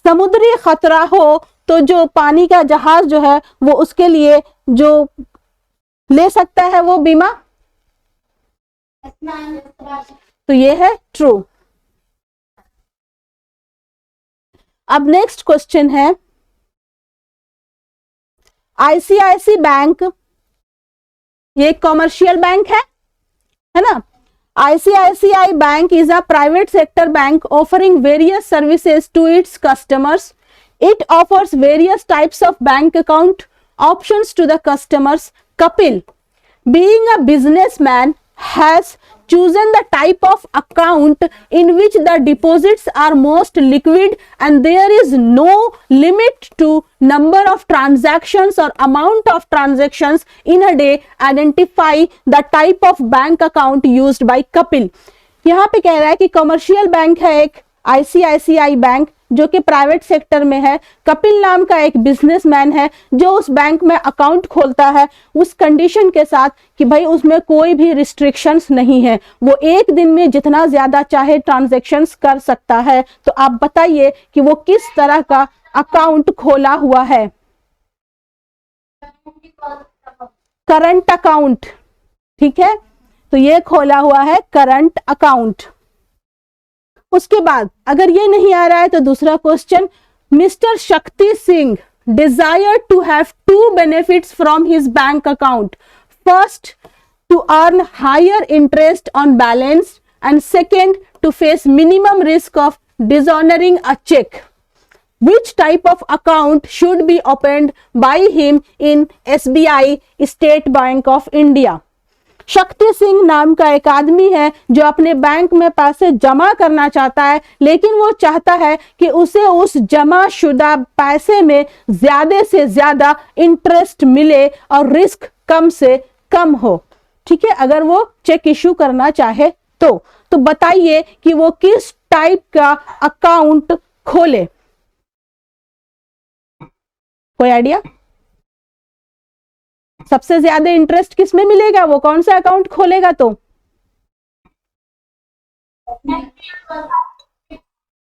समुद्री खतरा हो तो जो पानी का जहाज जो है वो उसके लिए जो ले सकता है वो बीमा। तो ये है ट्रू। अब नेक्स्ट क्वेश्चन है, आईसीआईसी बैंक ये कॉमर्शियल बैंक है ना। ICICI Bank is a private sector bank offering various services to its customers. It offers various types of bank account options to the customers. Kapil, being a businessman, has chosen the type of account in which the deposits are most liquid and there is no limit to number of transactions or amount of transactions in a day. Identify the type of bank account used by Kapil. यहाँ पे कह रहा है कि commercial bank है एक ICICI bank जो कि प्राइवेट सेक्टर में है। कपिल नाम का एक बिजनेसमैन है जो उस बैंक में अकाउंट खोलता है उस कंडीशन के साथ कि भाई उसमें कोई भी रिस्ट्रिक्शंस नहीं है, वो एक दिन में जितना ज्यादा चाहे ट्रांजैक्शंस कर सकता है। तो आप बताइए कि वो किस तरह का अकाउंट खोला हुआ है? करंट अकाउंट, ठीक है, तो ये खोला हुआ है करंट अकाउंट। उसके बाद अगर ये नहीं आ रहा है तो दूसरा question, mister Shakti Singh desire to have two benefits from his bank account. First, to earn higher interest on balance and second, to face minimum risk of dishonouring a cheque. Which type of account should be opened by him in SBI State Bank of India? Shakti Singh नाम का एक आदमी है जो अपने bank में पैसे जमा करना चाहता है, लेकिन वो चाहता है कि उसे उस जमा शुदा पैसे में ज्यादा से ज्यादा इंटरेस्ट मिले और रिस्क कम से कम हो। ठीक है, अगर वो चेक इशू करना चाहे तो बताइए कि वो किस टाइप का अकाउंट खोले। कोई आइडिया? सबसे ज्यादा इंटरेस्ट किस में मिलेगा? वो कौन सा अकाउंट खोलेगा? तो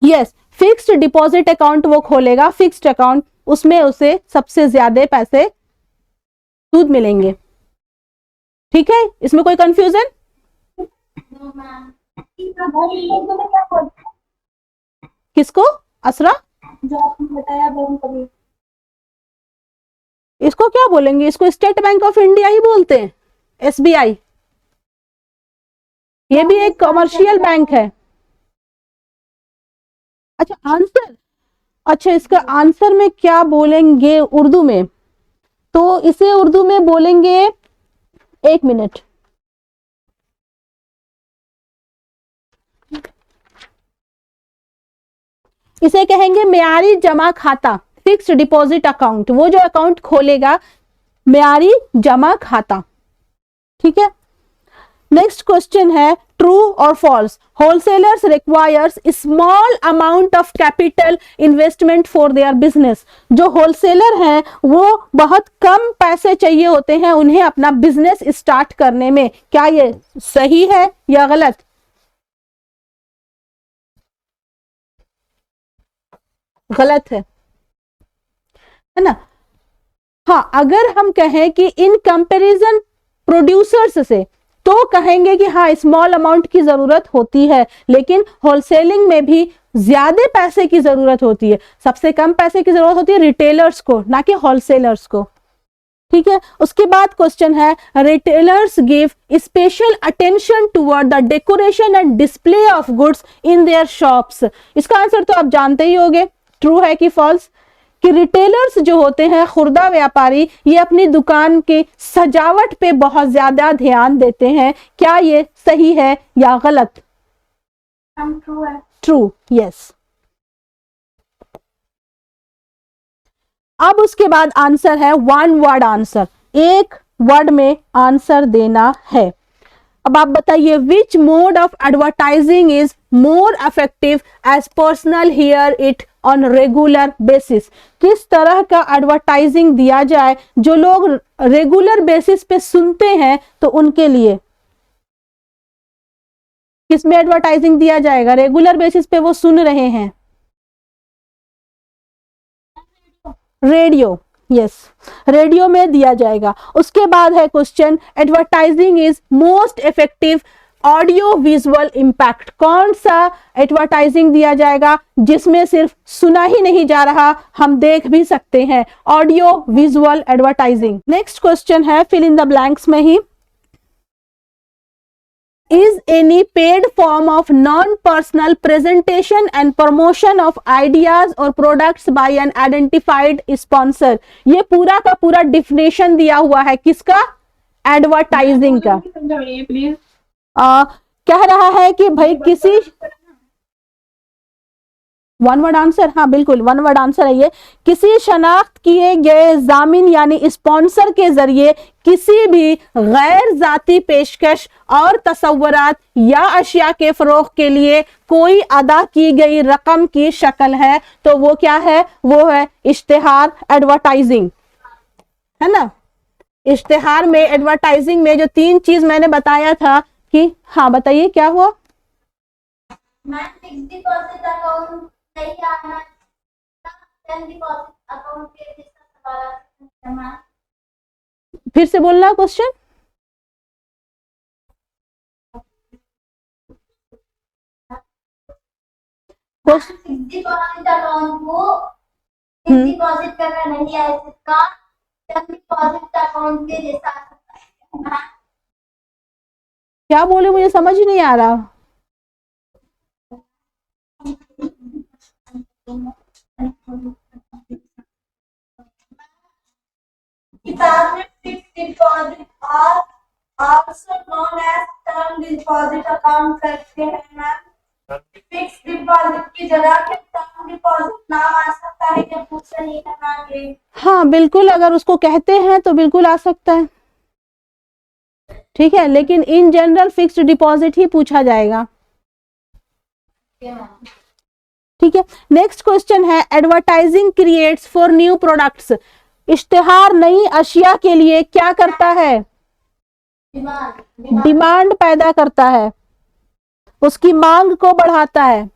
यस, फिक्स्ड डिपॉजिट अकाउंट वो खोलेगा, फिक्स्ड अकाउंट, उसमें उसे सबसे ज्यादा पैसे सूद मिलेंगे। ठीक है, इसमें कोई कंफ्यूजन? किसको? असरा जो आपने बताया बैंक, इसको क्या बोलेंगे? इसको स्टेट बैंक ऑफ इंडिया ही बोलते हैं, SBI। ये भी एक कमर्शियल बैंक है। अच्छा आंसर, अच्छा इसका आंसर में क्या बोलेंगे उर्दू में? तो इसे उर्दू में बोलेंगे, एक मिनट, इसे कहेंगे म्यारी जमा खाता, फिक्स्ड डिपॉजिट अकाउंट। वो जो अकाउंट खोलेगा म्यारी जमा खाता। ठीक है, नेक्स्ट क्वेश्चन है, ट्रू और false? Wholesalers requires small amount of capital investment for their business. जो होलसेलर हैं वो बहुत कम पैसे चाहिए होते हैं उन्हें अपना बिजनेस स्टार्ट करने में। क्या ये सही है या गलत? गलत है ना। हाँ, अगर हम कहें कि इन कंपैरिजन प्रोड्यूसर्स से तो कहेंगे कि हाँ स्मॉल अमाउंट की जरूरत होती है, लेकिन होलसेलिंग में भी ज्यादा पैसे की जरूरत होती है। सबसे कम पैसे की जरूरत होती है रिटेलर्स को, ना कि होलसेलर्स को। ठीक है, उसके बाद क्वेश्चन है, retailers give special attention toward the decoration and display of goods in their shops. इसका आंसर तो आप जानते ही होंगे, ट्रू है कि फॉल्स? कि रिटेलर्स जो होते हैं, खुर्दा व्यापारी, ये अपनी दुकान की सजावट पे बहुत ज्यादा ध्यान देते हैं। क्या ये सही है या गलत? ट्रू है। True, yes. अब उसके बाद आंसर है वन वर्ड आंसर, एक वर्ड में आंसर देना है। अब आप बताइए, which mode of advertising is more effective as personal hear it on regular basis? किस तरह का एडवर्टाइजिंग दिया जाए जो लोग रेगुलर बेसिस पे सुनते हैं, तो उनके लिए किसमें एडवर्टाइजिंग दिया जाएगा? रेगुलर बेसिस पे वो सुन रहे हैं। रेडियो, यस, रेडियो में दिया जाएगा। उसके बाद है question, advertising is most effective audio visual impact? कौन सा एडवर्टाइजिंग दिया जाएगा जिसमें सिर्फ सुना ही नहीं जा रहा, हम देख भी सकते हैं? Audio visual advertising. Next question है फिल इन द ब्लैंक्स में ही, is any paid form of non-personal presentation and promotion of ideas or products by an identified sponsor? ये पूरा का पूरा डिफिनेशन दिया हुआ है किसका? एडवर्टाइजिंग का। प्लीज। कह रहा है कि भाई किसी वन वर्ड आंसर, हाँ बिल्कुल वन वर्ड आंसर है ये, किसी शनाख्त किए गए जामिन यानी स्पॉन्सर के जरिए किसी भी गैर जाती पेशकश और तसव्वुरात या अशिया के फरोग के लिए कोई अदा की गई रकम की शक्ल है, तो वो क्या है? वो है इश्तिहार, एडवर्टाइजिंग, है ना। इश्तिहार में, एडवर्टाइजिंग में जो तीन चीज मैंने बताया था कि, हाँ बताइए क्या हुआ? फिक्स्ड डिपॉजिट अकाउंट नहीं आना, टर्म डिपॉजिट अकाउंट के जैसा सवाल। फिर से बोलना क्वेश्चन। फिक्स्ड डिपॉजिट अकाउंट को फिक्स्ड डिपॉजिट करना नहीं है, इसका टर्म डिपॉजिट अकाउंट के जैसा। क्या बोले, मुझे समझ ही नहीं आ रहा। किताब में फिक्स्ड डिपॉजिट और also known as term deposit account करते हैं मैम। फिक्स्ड डिपॉजिट की जगह पे टर्म डिपॉजिट नाम आ सकता है, जब पूछ नहीं करना है। हाँ बिल्कुल, अगर उसको कहते हैं तो बिल्कुल आ सकता है, ठीक है, लेकिन इन जनरल फिक्स्ड डिपॉजिट ही पूछा जाएगा, ठीक है। नेक्स्ट क्वेश्चन है, advertising creates for new products? इश्तिहार नई अशिया के लिए क्या करता है? डिमांड पैदा करता है, उसकी मांग को बढ़ाता है।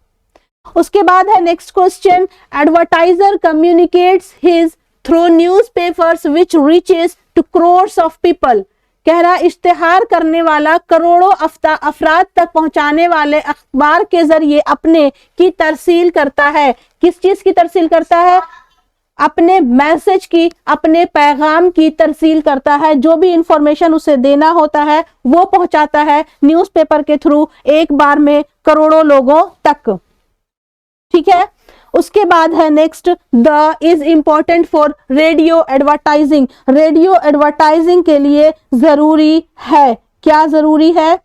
उसके बाद है next question, advertiser communicates his through newspapers which reaches to crores of people? कह रहा इश्तिहार करने वाला करोड़ों अफराद तक पहुंचाने वाले अखबार के जरिए अपने की तरसील करता है। किस चीज की तरसील करता है? अपने मैसेज की, अपने पैगाम की तरसील करता है। जो भी इंफॉर्मेशन उसे देना होता है वो पहुंचाता है न्यूज़पेपर के थ्रू एक बार में करोड़ों लोगों तक, ठीक है। उसके बाद है next, the is important for radio advertising? Radio advertising के लिए जरूरी है, क्या जरूरी है?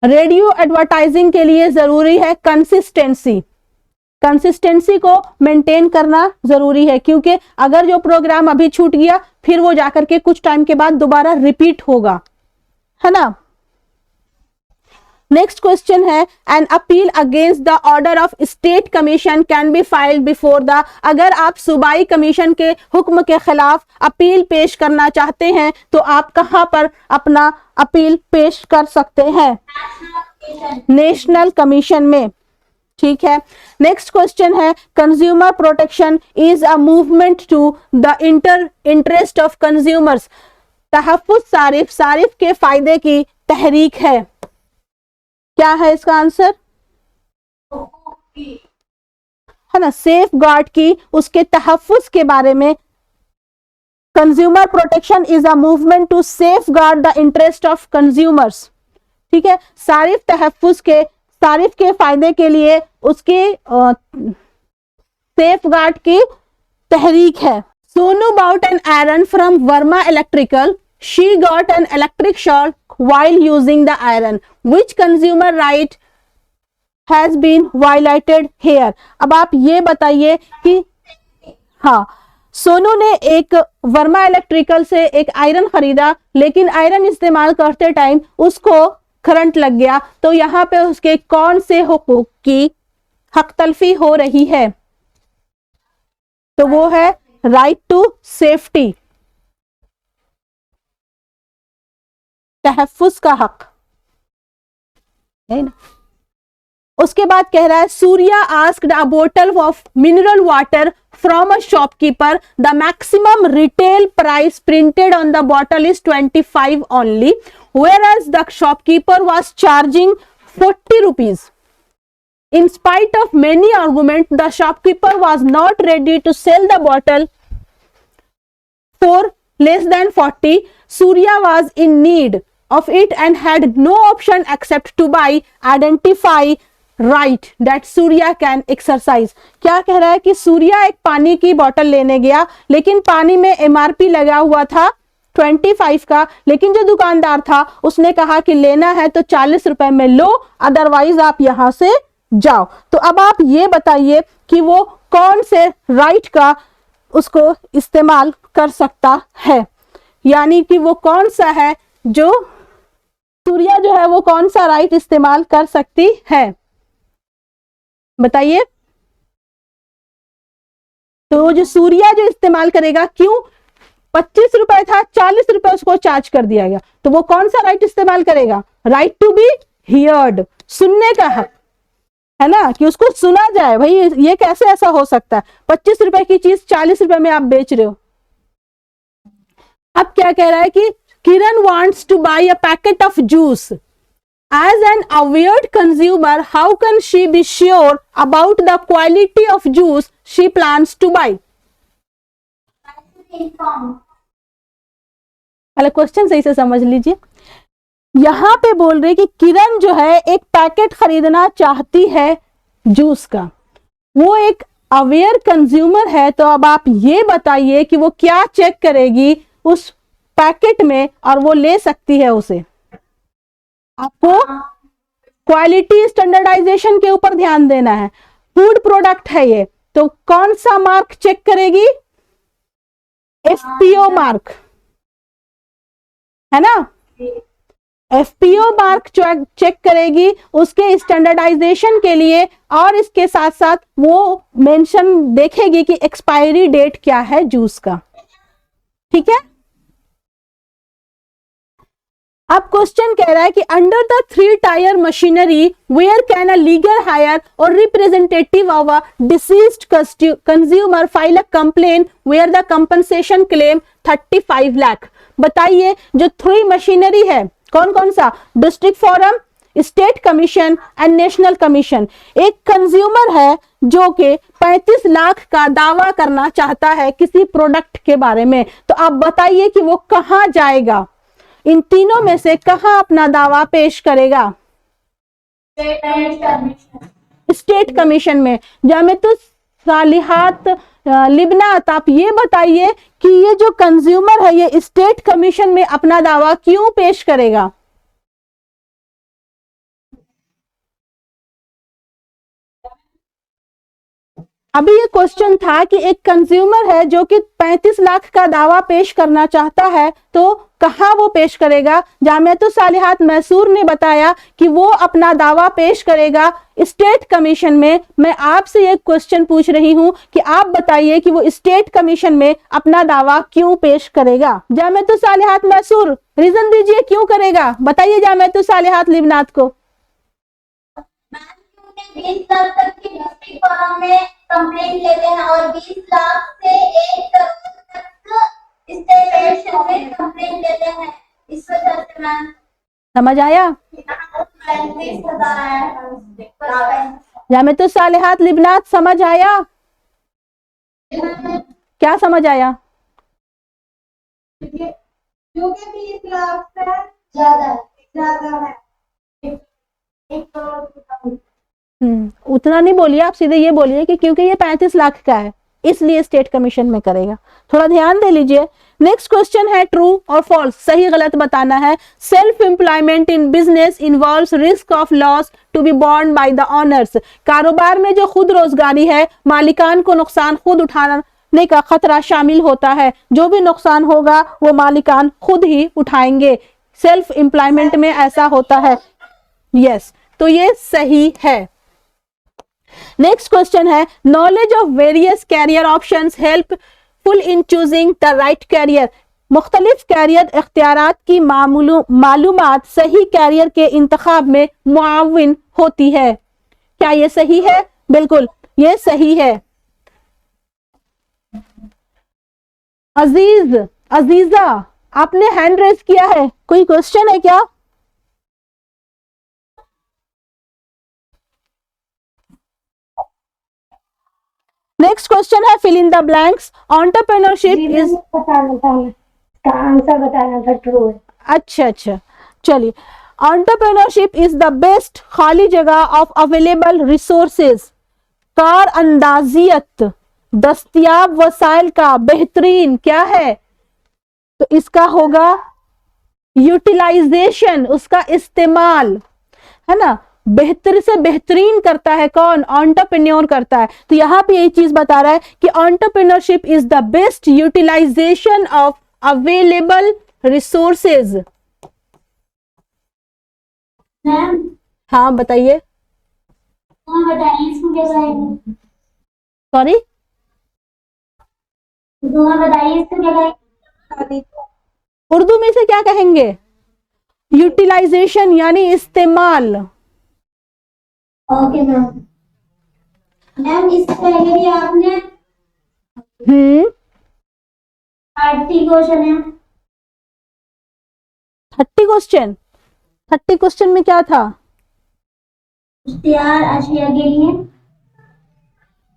रेडियो एडवर्टाइजिंग के लिए जरूरी है कंसिस्टेंसी। कंसिस्टेंसी को मेंटेन करना जरूरी है, क्योंकि अगर जो प्रोग्राम अभी छूट गया फिर वो जाकर के कुछ टाइम के बाद दोबारा रिपीट होगा, है ना। नेक्स्ट क्वेश्चन है, an appeal against the order of state commission can be filed before the? अगर आप सूबाई कमीशन के हुक्म के खिलाफ अपील पेश करना चाहते हैं तो आप कहां पर अपना अपील पेश कर सकते हैं? नेशनल कमीशन में, ठीक है। नेक्स्ट क्वेश्चन है, consumer protection is a movement to the interest of consumers? तहफ्फुज सारिफ, सारिफ के फायदे की तहरीक है। क्या है इसका आंसर? है ना, सेफ गार्ड की, उसके तहफ्फुज के बारे में। Consumer protection is a movement to safeguard the interest of consumers, ठीक है। सारिफ तहफ्फुज के सारिफ के फायदे के लिए उसके सेफ गार्ड की तहरीक है। Sonu bought an iron from Verma Electrical. She got an electric shock while using the iron. Which consumer right has been violated here? अब आप ये बताइए कि हाँ, सोनू ने एक वर्मा इलेक्ट्रिकल से एक आयरन खरीदा, लेकिन आयरन इस्तेमाल करते टाइम उसको करंट लग गया, तो यहाँ पे उसके कौन से हुकूक की हक तलफी हो रही है? तो वो है राइट टू सेफ्टी, तहफ्फुज का हक है ना। उसके बाद कह रहा है सूर्या आस्क्ड अ बोतल of mineral water from a shopkeeper, the maximum retail price printed on the bottle is 25 only, whereas the shopkeeper was charging 40 rupees. In spite of many arguments, the shopkeeper was not ready to sell the bottle for less than 40. Surya was in need of it and had no option except to buy. Identify right that Surya can exercise. क्या कह रहा है कि सूर्या एक पानी की बोतल लेने गया, लेकिन पानी में MRP लगा हुआ था 25 का, लेकिन जो दुकानदार था उसने कहा कि लेना है तो 40 रुपए में लो, अदरवाइज आप यहां से जाओ। तो अब आप ये बताइए कि वो कौन से राइट का उसको इस्तेमाल कर सकता है, यानी कि वो कौन सा है जो सूर्या जो है वो कौन सा राइट इस्तेमाल कर सकती है, बताइए। तो जो सूर्या जो इस्तेमाल करेगा, क्यों 25 रुपए था 40 रुपए उसको चार्ज कर दिया गया, तो वो कौन सा राइट इस्तेमाल करेगा? राइट टू बी हियर्ड, सुनने का हक है ना, कि उसको सुना जाए। भाई ये कैसे ऐसा हो सकता है, 25 रुपए की चीज 40 रुपए में आप बेच रहे हो। अब क्या कह रहा है कि Kiran wants to buy a packet of juice, as an awared consumer how can she be sure about the quality of juice she plans to buy? पहले क्वेश्चन सही से समझ लीजिए। यहां पे बोल रहे कि किरण जो है एक पैकेट खरीदना चाहती है जूस का, वो एक अवेयर कंज्यूमर है, तो अब आप ये बताइए कि वो क्या चेक करेगी उस पैकेट में और वो ले सकती है उसे। आपको क्वालिटी स्टैंडर्डाइजेशन के ऊपर ध्यान देना है। फूड प्रोडक्ट है ये, तो कौन सा मार्क चेक करेगी? FPO मार्क है ना, FPO मार्क चेक करेगी उसके स्टैंडर्डाइजेशन के लिए, और इसके साथ साथ वो मेंशन देखेगी कि एक्सपायरी डेट क्या है जूस का, ठीक है। अब क्वेश्चन कह रहा है कि under the 3 tier machinery where can a legal heir और representative of a deceased consumer file a complain where the compensation claim 35 lakh. बताइए जो 3 मशीनरी है कौन कौन सा? District forum, state commission and national commission. एक कंज्यूमर है जो कि 35 लाख का दावा करना चाहता है किसी प्रोडक्ट के बारे में, तो आप बताइए कि वो कहां जाएगा, इन तीनों में से कहां अपना दावा पेश करेगा? स्टेट कमीशन में। जामितुल सालिहात लिबनात, आप ये बताइए कि ये जो कंज्यूमर है ये स्टेट कमीशन में अपना दावा क्यों पेश करेगा? अभी ये क्वेश्चन था कि एक कंज्यूमर है जो कि 35 लाख का दावा पेश करना चाहता है, तो कहां वो पेश करेगा? जामियातुल सालिहात मैसूर ने बताया कि वो अपना दावा पेश करेगा स्टेट कमीशन में। मैं आपसे ये क्वेश्चन पूछ रही हूं कि आप बताइए कि वो स्टेट कमीशन में अपना दावा क्यों पेश करेगा? जामियातुल सालिहात मैसूर रीजन दीजिए क्यों करेगा, बताइए जामियातुल सालिहात लिबनात को। 20 लाख तक की डिस्ट्रिक्ट फोरम में कंप्लेंट लेते हैं और 20 लाख से 1 करोड़ तक स्टेट कमीशन में कंप्लेंट लेते हैं। इस वजह से मैम समझ आया? 35,000 आया। जामियातुल सालिहात लिबनात समझ आया? क्या समझ आया? क्योंकि 20 लाख से ज्यादा है उतना नहीं बोलिए, आप सीधे ये बोलिए कि क्योंकि ये 35 लाख का है इसलिए स्टेट कमीशन में करेगा। थोड़ा ध्यान दे लीजिए। नेक्स्ट क्वेश्चन है ट्रू और फॉल्स, सही गलत बताना है। Self employment in business involves risk of loss to be borne by the owners. कारोबार में जो खुद रोजगारी है, मालिकान को नुकसान खुद उठाने का खतरा शामिल होता है। जो भी नुकसान होगा वो मालिकान खुद ही उठाएंगे। सेल्फ एम्प्लॉयमेंट में ऐसा होता है। यस, तो ये सही है। नेक्स्ट क्वेश्चन है knowledge of various career options helpful in choosing the right career. मुख्तलिफ कैरियर इख्तियारात की मालूमात सही कैरियर के इंतखाब में मुआविन होती है। क्या ये सही है? बिल्कुल ये सही है। अजीजा आपने हैंड रेज किया है, कोई क्वेश्चन है क्या? नेक्स्ट क्वेश्चन है fill in the blanks. Entrepreneurship is answer बताना था ट्रू है। अच्छा चलिए। एंटरप्रेन्योरशिप इज द बेस्ट खाली जगह ऑफ अवेलेबल रिसोर्सेज। कार अंदाजियत दस्तयाब वसाइल का बेहतरीन क्या है? तो इसका होगा यूटिलाइजेशन, उसका इस्तेमाल, है ना। बेहतर से बेहतरीन करता है कौन? एंटरप्रेन्योर करता है। तो यहां पे यही चीज बता रहा है कि entrepreneurship is the best utilisation of available resources. Ma'am हाँ बताइए। बताइए इसको क्या कहेंगे? सॉरी, बताइए इसको क्या कहेंगे? उर्दू में से क्या कहेंगे? यूटिलाइजेशन यानी इस्तेमाल। Okay ma'am. मैम इससे पहले भी आपने 30 क्वेश्चन है। 30 क्वेश्चन में क्या था? इख्तियार अशिया के लिए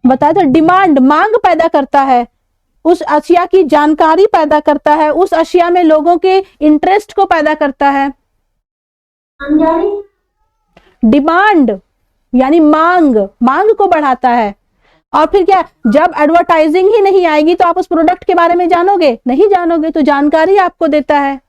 बताया था डिमांड, मांग पैदा करता है, उस अशिया की जानकारी पैदा करता है, उस अशिया में लोगों के इंटरेस्ट को पैदा करता है। डिमांड यानी मांग, मांग को बढ़ाता है। और फिर क्या, जब एडवर्टाइजिंग ही नहीं आएगी तो आप उस प्रोडक्ट के बारे में जानोगे नहीं? जानोगे, तो जानकारी आपको देता है।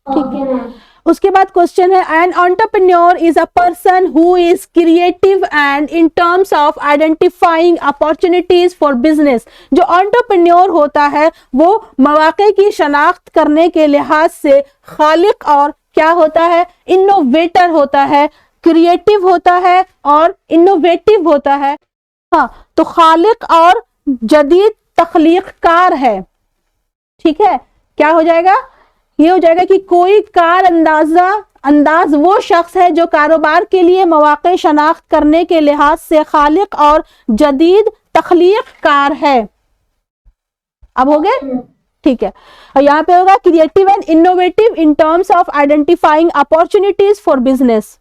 ठीक। उसके बाद क्वेश्चन है an entrepreneur is a person who is creative and in terms of identifying opportunities for business. जो एंटरप्रेन्योर होता है वो मौके की शनाख्त करने के लिहाज से खालिक और क्या होता है? इनोवेटर होता है, क्रिएटिव होता है और इनोवेटिव होता है। हाँ, तो खालिक और जदीद तख्लीक़कार है। ठीक है, क्या हो जाएगा? ये हो जाएगा कि कोई कार अंदाज वो शख्स है जो कारोबार के लिए मौके शनाख्त करने के लिहाज से खालिक और जदीद तख्लीक़कार है। अब हो गए? ठीक है। और यहाँ पे होगा creative and innovative in terms of identifying opportunities for business.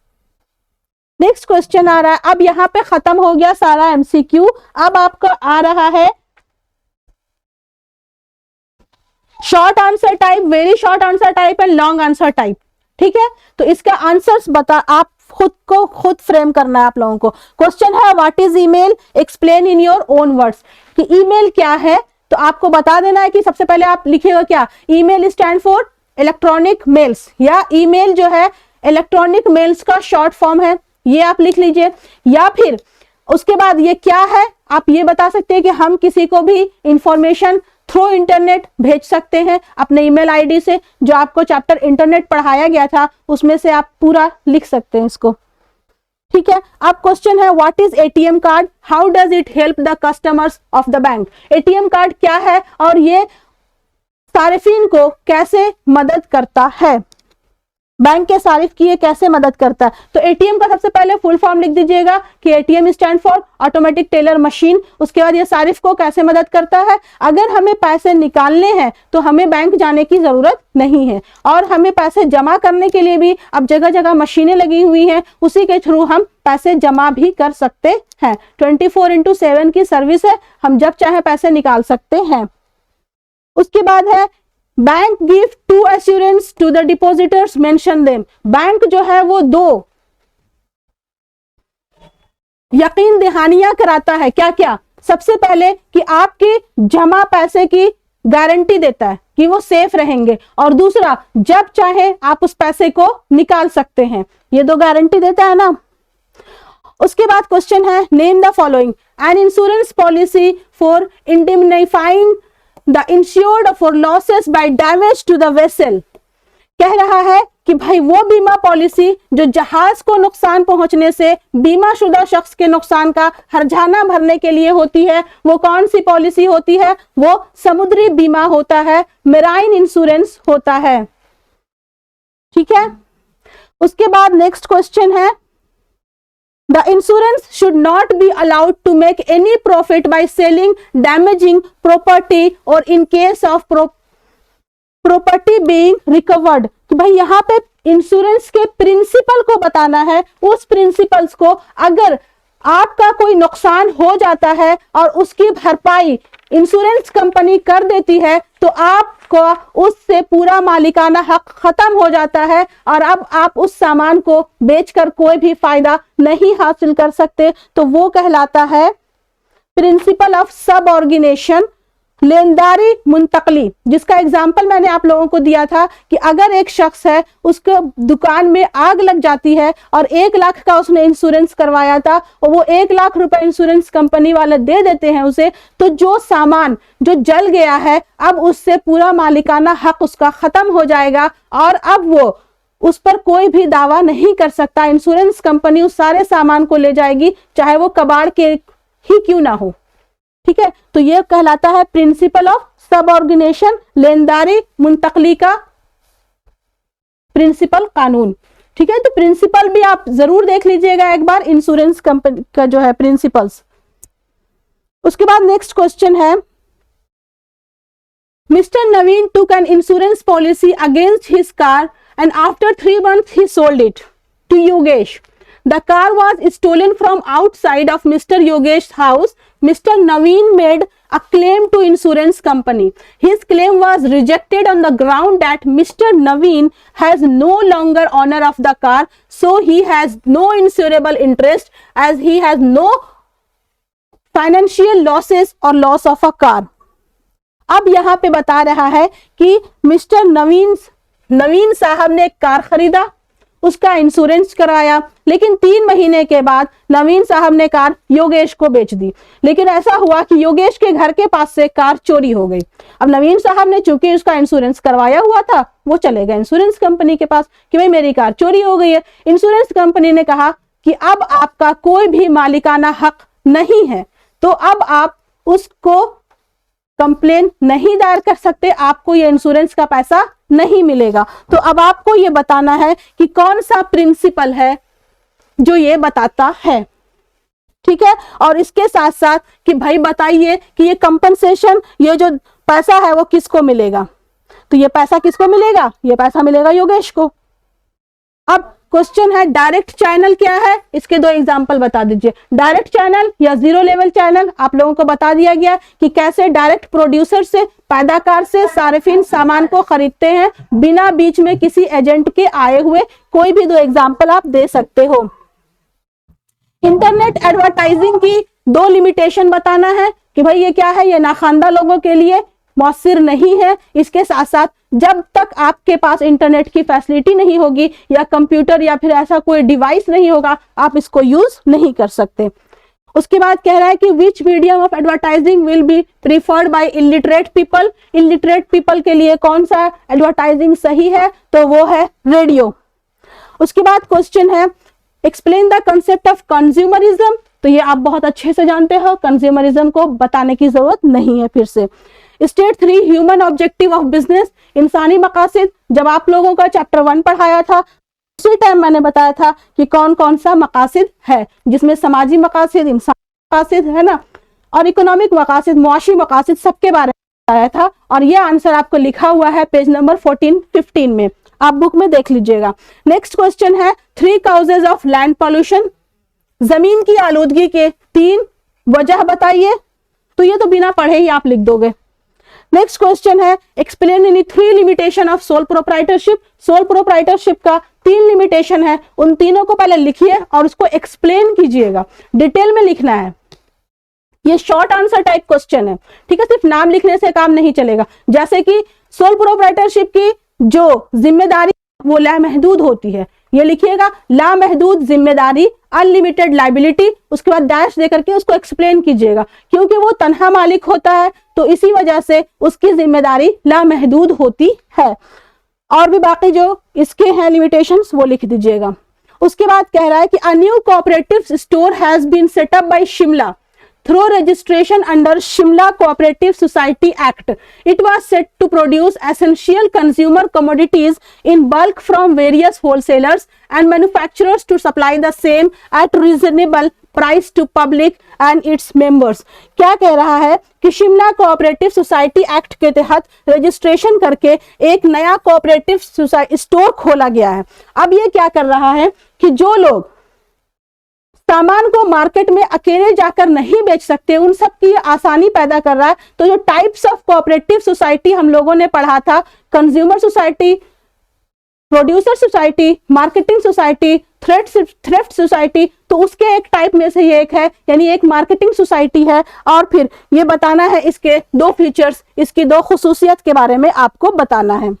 Next question आ रहा है। अब यहाँ पे खत्म हो गया सारा एमसीक्यू। अब आपको आ रहा है short answer type, very short answer type and long answer type. ठीक है, तो इसका आंसर्स बता, आप खुद फ्रेम करना है आप लोगों को। क्वेश्चन है what is email, explain in your own words. कि ईमेल क्या है, तो आपको बता देना है कि सबसे पहले आप लिखिएगा क्या, email stand for electronic mails, या ईमेल जो है इलेक्ट्रॉनिक मेल्स का शॉर्ट फॉर्म है, ये आप लिख लीजिए। या फिर उसके बाद ये क्या है, आप ये बता सकते हैं कि हम किसी को भी इंफॉर्मेशन थ्रू इंटरनेट भेज सकते हैं अपने ईमेल आईडी से। जो आपको चैप्टर इंटरनेट पढ़ाया गया था उसमें से आप पूरा लिख सकते हैं इसको। ठीक है। अब क्वेश्चन है what is ATM card, how does it help the customers of the bank. ATM card क्या है और ये सारिफिन को कैसे मदद करता है, बैंक के सारिफ की ये कैसे मदद करता है। तो एटीएम का सबसे पहले फुल फॉर्म लिख दीजिएगा कि ATM stand for automatic teller machine. उसके बाद ये सारिफ को कैसे मदद करता है, अगर हमें पैसे निकालने हैं तो हमें बैंक जाने की जरूरत नहीं है, और हमें पैसे जमा करने के लिए भी अब जगह जगह मशीनें लगी हुई हैं, उसी के थ्रू हम पैसे जमा भी कर सकते हैं। 24/7 की सर्विस है, हम जब चाहे पैसे निकाल सकते हैं। उसके बाद है bank give to assurance to the depositors, mention them. Bank जो है वो दो यकीन दहानियां कराता है। क्या क्या? सबसे पहले कि आपके जमा पैसे की गारंटी देता है कि वो सेफ रहेंगे, और दूसरा जब चाहे आप उस पैसे को निकाल सकते हैं। ये दो गारंटी देता है ना। उसके बाद क्वेश्चन है, name the following an insurance policy for indemnifying the insured for losses by damage to the vessel. कह रहा है कि भाई वो बीमा पॉलिसी जो जहाज को नुकसान पहुंचने से बीमाशुदा शख्स के नुकसान का हर्जाना भरने के लिए होती है, वो कौन सी पॉलिसी होती है? वो समुद्री बीमा होता है, मेराइन इंश्योरेंस होता है। ठीक है। उसके बाद नेक्स्ट क्वेश्चन है, the insurance should not be allowed to make any profit by selling damaging property और in case of property being recovered. तो भाई यहाँ पे इंश्योरेंस के प्रिंसिपल को बताना है। उस प्रिंसिपल्स को, अगर आपका कोई नुकसान हो जाता है और उसकी भरपाई इंश्योरेंस कंपनी कर देती है, तो आपको उससे पूरा मालिकाना हक खत्म हो जाता है और अब आप उस सामान को बेचकर कोई भी फायदा नहीं हासिल कर सकते। तो वो कहलाता है प्रिंसिपल ऑफ सबऑर्डिनेशन, लेनदारी मुंतकली, जिसका एग्जाम्पल मैंने आप लोगों को दिया था कि अगर एक शख्स है, उसके दुकान में आग लग जाती है और 1 लाख का उसने इंश्योरेंस करवाया था और वो 1 लाख रुपए इंश्योरेंस कंपनी वाले दे देते हैं उसे, तो जो सामान जो जल गया है अब उससे पूरा मालिकाना हक उसका खत्म हो जाएगा और अब वो उस पर कोई भी दावा नहीं कर सकता। इंश्योरेंस कंपनी उस सारे सामान को ले जाएगी, चाहे वो कबाड़ के ही क्यों ना हो। ठीक है। तो ये कहलाता है प्रिंसिपल ऑफ सबऑर्डिनेशन, लेनदारी मुंतकली का प्रिंसिपल कानून। ठीक है। तो प्रिंसिपल भी आप जरूर देख लीजिएगा एक बार, इंश्योरेंस कंपनी का जो है प्रिंसिपल्स। उसके बाद नेक्स्ट क्वेश्चन है, mister Naveen took an insurance policy against his car and after 3 months he sold it to Yogesh. The car was stolen from outside of Mr. Yogesh's house. Mr. Naveen made a claim to insurance company. His claim was rejected on the ground that Mr. Naveen has no longer owner of the car, so he has no insurable interest as he has no financial losses or loss of a car. अब यहाँ पे बता रहा है कि mister नवीन साहब ने एक कार खरीदा, उसका इंश्योरेंस कराया, लेकिन 3 महीने के बाद नवीन साहब ने कार योगेश को बेच दी। लेकिन ऐसा हुआ कि योगेश के घर के पास से कार चोरी हो गई। अब नवीन साहब ने चूंकि उसका इंश्योरेंस करवाया हुआ था, वो चले गए इंश्योरेंस कंपनी के पास कि भाई मेरी कार चोरी हो गई है। इंश्योरेंस कंपनी ने कहा कि अब आपका कोई भी मालिकाना हक नहीं है, तो अब आप उसको कंप्लेन नहीं दायर कर सकते, आपको ये इंश्योरेंस का पैसा नहीं मिलेगा। तो अब आपको ये बताना है कि कौन सा प्रिंसिपल है जो ये बताता है। ठीक है। और इसके साथ साथ कि भाई बताइए कि ये कंपनसेशन, ये जो पैसा है वो किसको मिलेगा? तो ये पैसा किसको मिलेगा? ये पैसा मिलेगा योगेश को। अब क्वेश्चन है डायरेक्ट चैनल क्या है, इसके 2 एग्जांपल बता दीजिए। डायरेक्ट चैनल या जीरो लेवल चैनल आप लोगों को बता दिया गया कि कैसे डायरेक्ट प्रोड्यूसर से, पैदाकार से सार्फिन सामान को खरीदते हैं बिना बीच में किसी एजेंट के आए हुए। कोई भी 2 एग्जांपल आप दे सकते हो। इंटरनेट एडवर्टाइजिंग की 2 लिमिटेशन बताना है कि भाई ये क्या है, ये नाखानदा लोगों के लिए मौसर नहीं है। इसके साथ साथ जब तक आपके पास इंटरनेट की फैसिलिटी नहीं होगी या कंप्यूटर या फिर ऐसा कोई डिवाइस नहीं होगा, आप इसको यूज नहीं कर सकते। उसके बाद कह रहा है कि which medium of advertising will be preferred by illiterate people. Illiterate people के लिए कौन सा एडवर्टाइजिंग सही है? तो वो है रेडियो। उसके बाद क्वेश्चन है explain the concept of consumerism. तो ये आप बहुत अच्छे से जानते हो, कंज्यूमरिज्म को बताने की जरूरत नहीं है फिर से। State 3 human objective of business, इंसानी मकासद। जब आप लोगों का चैप्टर 1 पढ़ाया था उसी टाइम मैंने बताया था कि कौन कौन सा मकासद है, जिसमें समाजी मकासद, इंसानी मकासद है ना, और इकोनॉमिक मकासद, मुआशी मकासद, सबके बारे में बताया था। और ये आंसर आपको लिखा हुआ है पेज नंबर 14-15 में, आप बुक में देख लीजिएगा। नेक्स्ट क्वेश्चन है 3 काउजेज ऑफ लैंड पॉल्यूशन। जमीन की आलूदगी के 3 वजह बताइए। तो ये तो बिना पढ़े ही आप लिख दोगे। नेक्स्ट क्वेश्चन है explain any 3 limitation of sole proprietorship. Sole proprietorship का 3 लिमिटेशन है, उन तीनों को पहले लिखिए और उसको एक्सप्लेन कीजिएगा, डिटेल में लिखना है। ये शॉर्ट आंसर टाइप क्वेश्चन है, ठीक है, सिर्फ नाम लिखने से काम नहीं चलेगा। जैसे कि सोल प्रोप्राइटरशिप की जो जिम्मेदारी वो लामहदूद होती है, ये लिखिएगा लामहदूद जिम्मेदारी, अनलिमिटेड लाइबिलिटी, उसके बाद डैश देकर के उसको एक्सप्लेन कीजिएगा, क्योंकि वो तनहा मालिक होता है तो इसी वजह से उसकी जिम्मेदारी लामहदूद होती है। और भी बाकी जो इसके हैं लिमिटेशंस वो लिख दीजिएगा। उसके बाद कह रहा है कि a new cooperative store has been set up by Shimla through registration under Shimla Cooperative Society Act. It was set to produce essential consumer commodities in bulk from various wholesalers and manufacturers to supply the same at reasonable price to public and its members. क्या कह रहा है कि Shimla cooperative society act के तहत registration करके एक नया कोऑपरेटिव स्टोर खोला गया है। अब ये क्या कर रहा है कि जो लोग सामान को मार्केट में अकेले जाकर नहीं बेच सकते, उन सब की आसानी पैदा कर रहा है। तो जो टाइप्स ऑफ कोऑपरेटिव सोसाइटी हम लोगों ने पढ़ा था, consumer society, producer society, marketing society, thrift society, तो उसके एक टाइप में से ये एक है, यानी एक मार्केटिंग सोसाइटी है। और फिर ये बताना है इसके 2 फीचर्स, इसकी 2 खुसूसियत के बारे में आपको बताना है।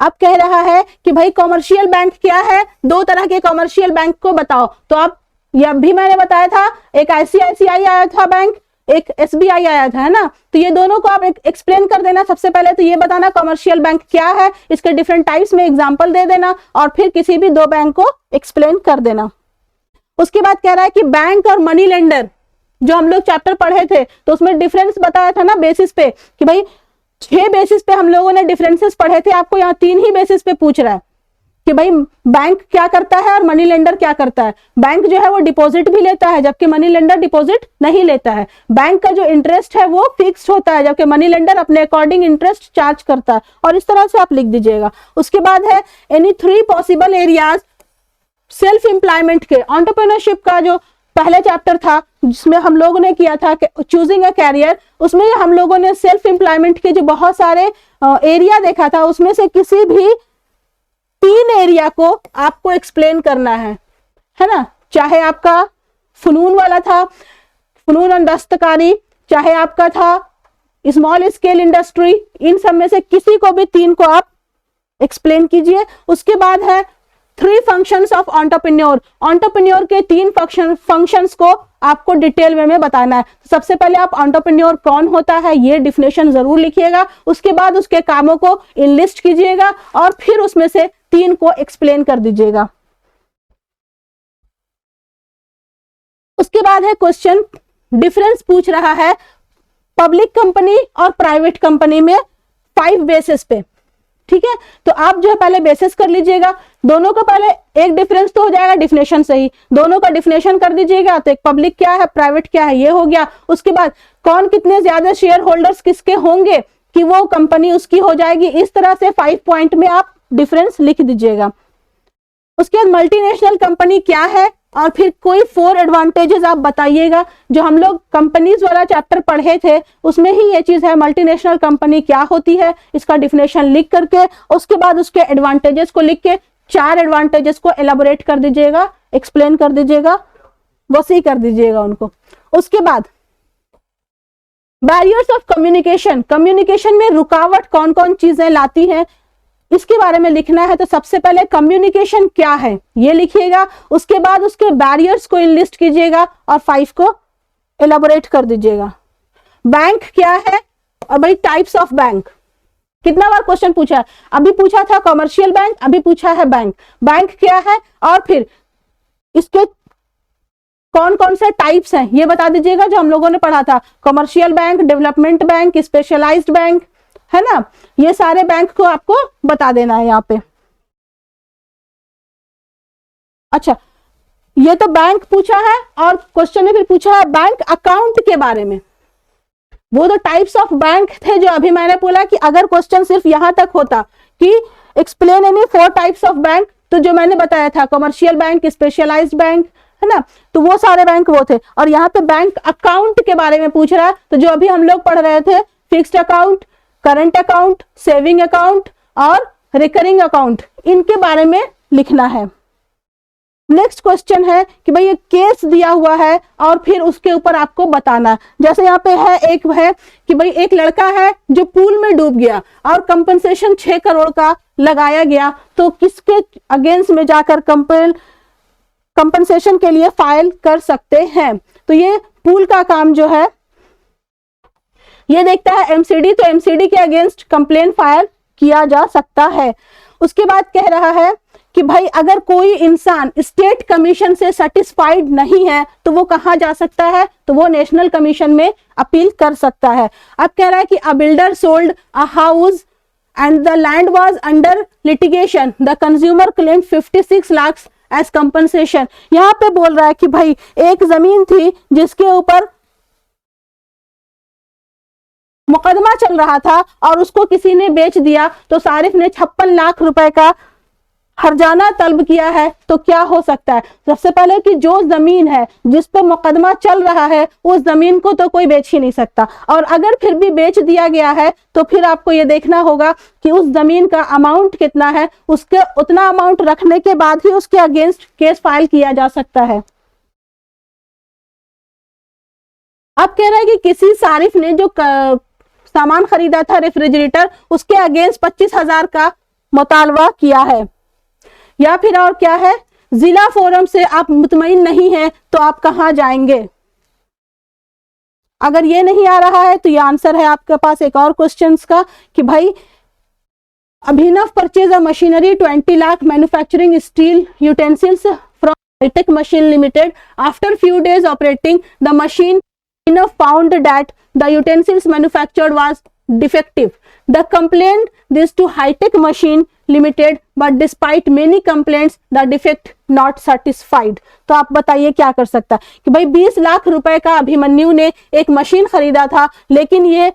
अब कह रहा है कि भाई कॉमर्शियल बैंक क्या है, 2 तरह के कॉमर्शियल बैंक को बताओ। तो आप ये भी मैंने बताया था, एक आईसीआईसीआई आया था बैंक, एक एसबीआई आया था, है ना। तो ये दोनों को आप एक्सप्लेन कर देना। सबसे पहले तो ये बताना कमर्शियल बैंक क्या है, इसके डिफरेंट टाइप्स में एग्जांपल दे देना और फिर किसी भी 2 बैंक को एक्सप्लेन कर देना। उसके बाद कह रहा है कि बैंक और मनी लेंडर, जो हम लोग चैप्टर पढ़े थे तो उसमें डिफरेंस बताया था ना बेसिस पे, कि भाई 6 बेसिस पे हम लोगों ने डिफरेंसेस पढ़े थे, आपको यहाँ 3 ही बेसिस पे पूछ रहा है कि भाई बैंक क्या करता है और मनी लेंडर क्या करता है। बैंक जो है वो डिपॉजिट भी लेता है, जबकि मनी लेंडर डिपॉजिट नहीं लेता है। बैंक का जो इंटरेस्ट है वो फिक्स्ड होता है, जबकि मनी लेंडर अपने अकॉर्डिंग इंटरेस्ट चार्ज करता है। और इस तरह से आप लिख दीजिएगा। उसके बाद है any 3 possible areas self employment के। एंटरप्रेन्योरशिप का जो पहले चैप्टर था जिसमें हम लोगों ने किया था चूजिंग अ कैरियर, उसमें हम लोगों ने सेल्फ एम्प्लॉयमेंट के जो बहुत सारे एरिया देखा था, उसमें से किसी भी 3 एरिया को आपको एक्सप्लेन करना है ना। चाहे आपका फनून वाला था, फनून और दस्तकारी, चाहे आपका था स्मॉल स्केल इंडस्ट्री, इन सब में से किसी को भी 3 को आप एक्सप्लेन कीजिए। उसके बाद है 3 फंक्शंस ऑफ एंटरप्रेन्योर। एंटरप्रेन्योर के 3 फंक्शंस को आपको डिटेल में बताना है। सबसे पहले आप एंटरप्रेन्योर कौन होता है ये डिफिनेशन जरूर लिखिएगा। उसके बाद उसके कामों को इनलिस्ट कीजिएगा और फिर उसमें से 3 को एक्सप्लेन कर दीजिएगा। उसके बाद है क्वेश्चन, डिफरेंस पूछ रहा है पब्लिक कंपनी और प्राइवेट कंपनी में 5 बेसिस पे, ठीक है। तो आप जो है पहले बेसिस कर लीजिएगा। दोनों का पहले एक डिफरेंस तो हो जाएगा डिफिनेशन से ही, दोनों का डिफिनेशन कर दीजिएगा। तो एक पब्लिक क्या है, प्राइवेट क्या है, ये हो गया। उसके बाद कौन कितने ज्यादा शेयर होल्डर्स किसके होंगे कि वो कंपनी उसकी हो जाएगी। इस तरह से 5 पॉइंट में आप डिफरेंस लिख दीजिएगा। उसके बाद मल्टीनेशनल कंपनी क्या है और फिर कोई 4 एडवांटेजेस आप बताइएगा। जो हम लोग कंपनीज वाला चैप्टर पढ़े थे उसमें ही ये चीज है, मल्टीनेशनल कंपनी क्या होती है, इसका डिफिनेशन लिख करके उसके बाद उसके एडवांटेजेस को लिख के 4 एडवांटेजेस को एलाबोरेट कर दीजिएगा, एक्सप्लेन कर दीजिएगा, वसी कर दीजिएगा उनको। उसके बाद बैरियर्स ऑफ कम्युनिकेशन, कम्युनिकेशन में रुकावट कौन कौन चीजें लाती हैं इसके बारे में लिखना है। तो सबसे पहले कम्युनिकेशन क्या है ये लिखिएगा, उसके बाद उसके बैरियर्स को इनलिस्ट कीजिएगा और 5 को एलाबोरेट कर दीजिएगा। बैंक क्या है और भाई टाइप्स ऑफ बैंक, कितना बार क्वेश्चन पूछा है, अभी पूछा था कमर्शियल बैंक, अभी पूछा है बैंक। बैंक क्या है और फिर इसके कौन कौन से टाइप्स हैं ये बता दीजिएगा जो हम लोगों ने पढ़ा था, commercial bank, development bank, specialised bank, है ना। ये सारे बैंक को आपको बता देना है यहाँ पे। अच्छा, ये तो बैंक पूछा है और क्वेश्चन ने फिर पूछा है बैंक अकाउंट के बारे में। वो तो टाइप्स ऑफ बैंक थे जो अभी मैंने बोला कि अगर क्वेश्चन सिर्फ यहां तक होता कि explain any 4 types of bank, तो जो मैंने बताया था कमर्शियल बैंक, स्पेशलाइज्ड बैंक, है ना, तो वो सारे बैंक वो थे। और यहाँ पे बैंक अकाउंट के बारे में पूछ रहा है, तो जो अभी हम लोग पढ़ रहे थे fixed account, current account, saving account और रिकरिंग अकाउंट, इनके बारे में लिखना है। नेक्स्ट क्वेश्चन है कि भाई ये केस दिया हुआ है और फिर उसके ऊपर आपको बताना है। जैसे यहाँ पे है, एक है कि भाई एक लड़का है जो पूल में डूब गया और कंपनसेशन 6 करोड़ का लगाया गया, तो किसके अगेंस्ट में जाकर कंपनसेशन के लिए फाइल कर सकते हैं। तो ये पूल का काम जो है ये देखता है एमसीडी, तो एमसीडी के अगेंस्ट कंप्लेन फाइल किया जा सकता है। उसके बाद कह रहा है कि भाई अगर कोई इंसान स्टेट कमीशन से सेटिस्फाइड नहीं है तो वो कहाँ जा सकता है, तो वो नेशनल कमीशन में अपील कर सकता है। अब कह रहा है कि a builder sold a house and the land was under litigation, the consumer claim 56 lakh as compensation. यहाँ पे बोल रहा है कि भाई एक जमीन थी जिसके ऊपर मुकदमा चल रहा था और उसको किसी ने बेच दिया, तो सारिफ ने 56 लाख रुपए का हर्जाना तलब किया है। तो क्या हो सकता है, सबसे पहले कि जो जमीन है जिस पर मुकदमा चल रहा है उस जमीन को तो कोई बेच ही नहीं सकता, और अगर फिर भी बेच दिया गया है तो फिर आपको ये देखना होगा कि उस जमीन का अमाउंट कितना है, उसके उतना अमाउंट रखने के बाद ही उसके अगेंस्ट केस फाइल किया जा सकता है। अब कह रहा है कि किसी सारिफ ने जो सामान खरीदा था रेफ्रिजरेटर, उसके अगेंस्ट 25,000 का मुतालबा किया है। या फिर और क्या है, जिला फोरम से आप मुतमईन नहीं हैं तो आप कहां जाएंगे। अगर ये नहीं आ रहा है तो ये आंसर है आपके पास एक और क्वेश्चंस का कि भाई Abhinav purchase a machinery 20 lakh manufacturing steel utensils from Hitech Machine Limited. After few days operating the machine Abhinav found that the utensils manufactured was defective. The complaint this to High-Tech Machine Limited, but despite many complaints, the defect not satisfied. तो आप बताइए क्या कर सकता है कि भाई 20 लाख रुपए का अभिमन्यु ने एक मशीन खरीदा था, लेकिन ये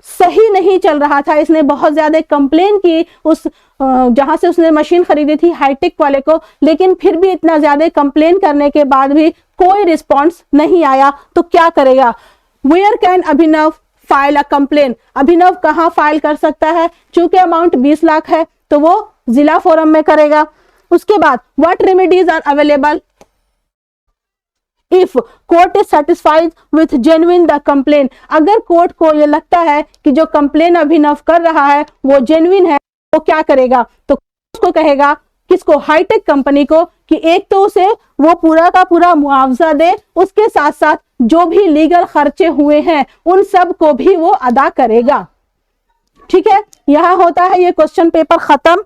सही नहीं चल रहा था। इसने बहुत ज्यादा कंप्लेन की उस जहां से उसने मशीन खरीदी थी हाईटेक वाले को, लेकिन फिर भी इतना ज्यादा कंप्लेन करने के बाद भी कोई रिस्पॉन्स नहीं आया। तो क्या करेगा, where can Abhinav file a complain. Abhinav कहां फाइल कर सकता है, चूंकि अमाउंट 20 लाख है तो वो जिला फोरम में करेगा। उसके बाद what remedies are available if court is satisfied with genuine the complaint. अगर कोर्ट को ये लगता है कि जो कंप्लेन अभिनव कर रहा है वो जेन्युइन है, तो क्या करेगा, तो उसको कहेगा, किसको, हाईटेक कंपनी को, कि एक तो उसे वो पूरा का पूरा मुआवजा दे, उसके साथ साथ जो भी लीगल खर्चे हुए हैं उन सब को भी वो अदा करेगा। ठीक है, यहां होता है ये क्वेश्चन पेपर खत्म।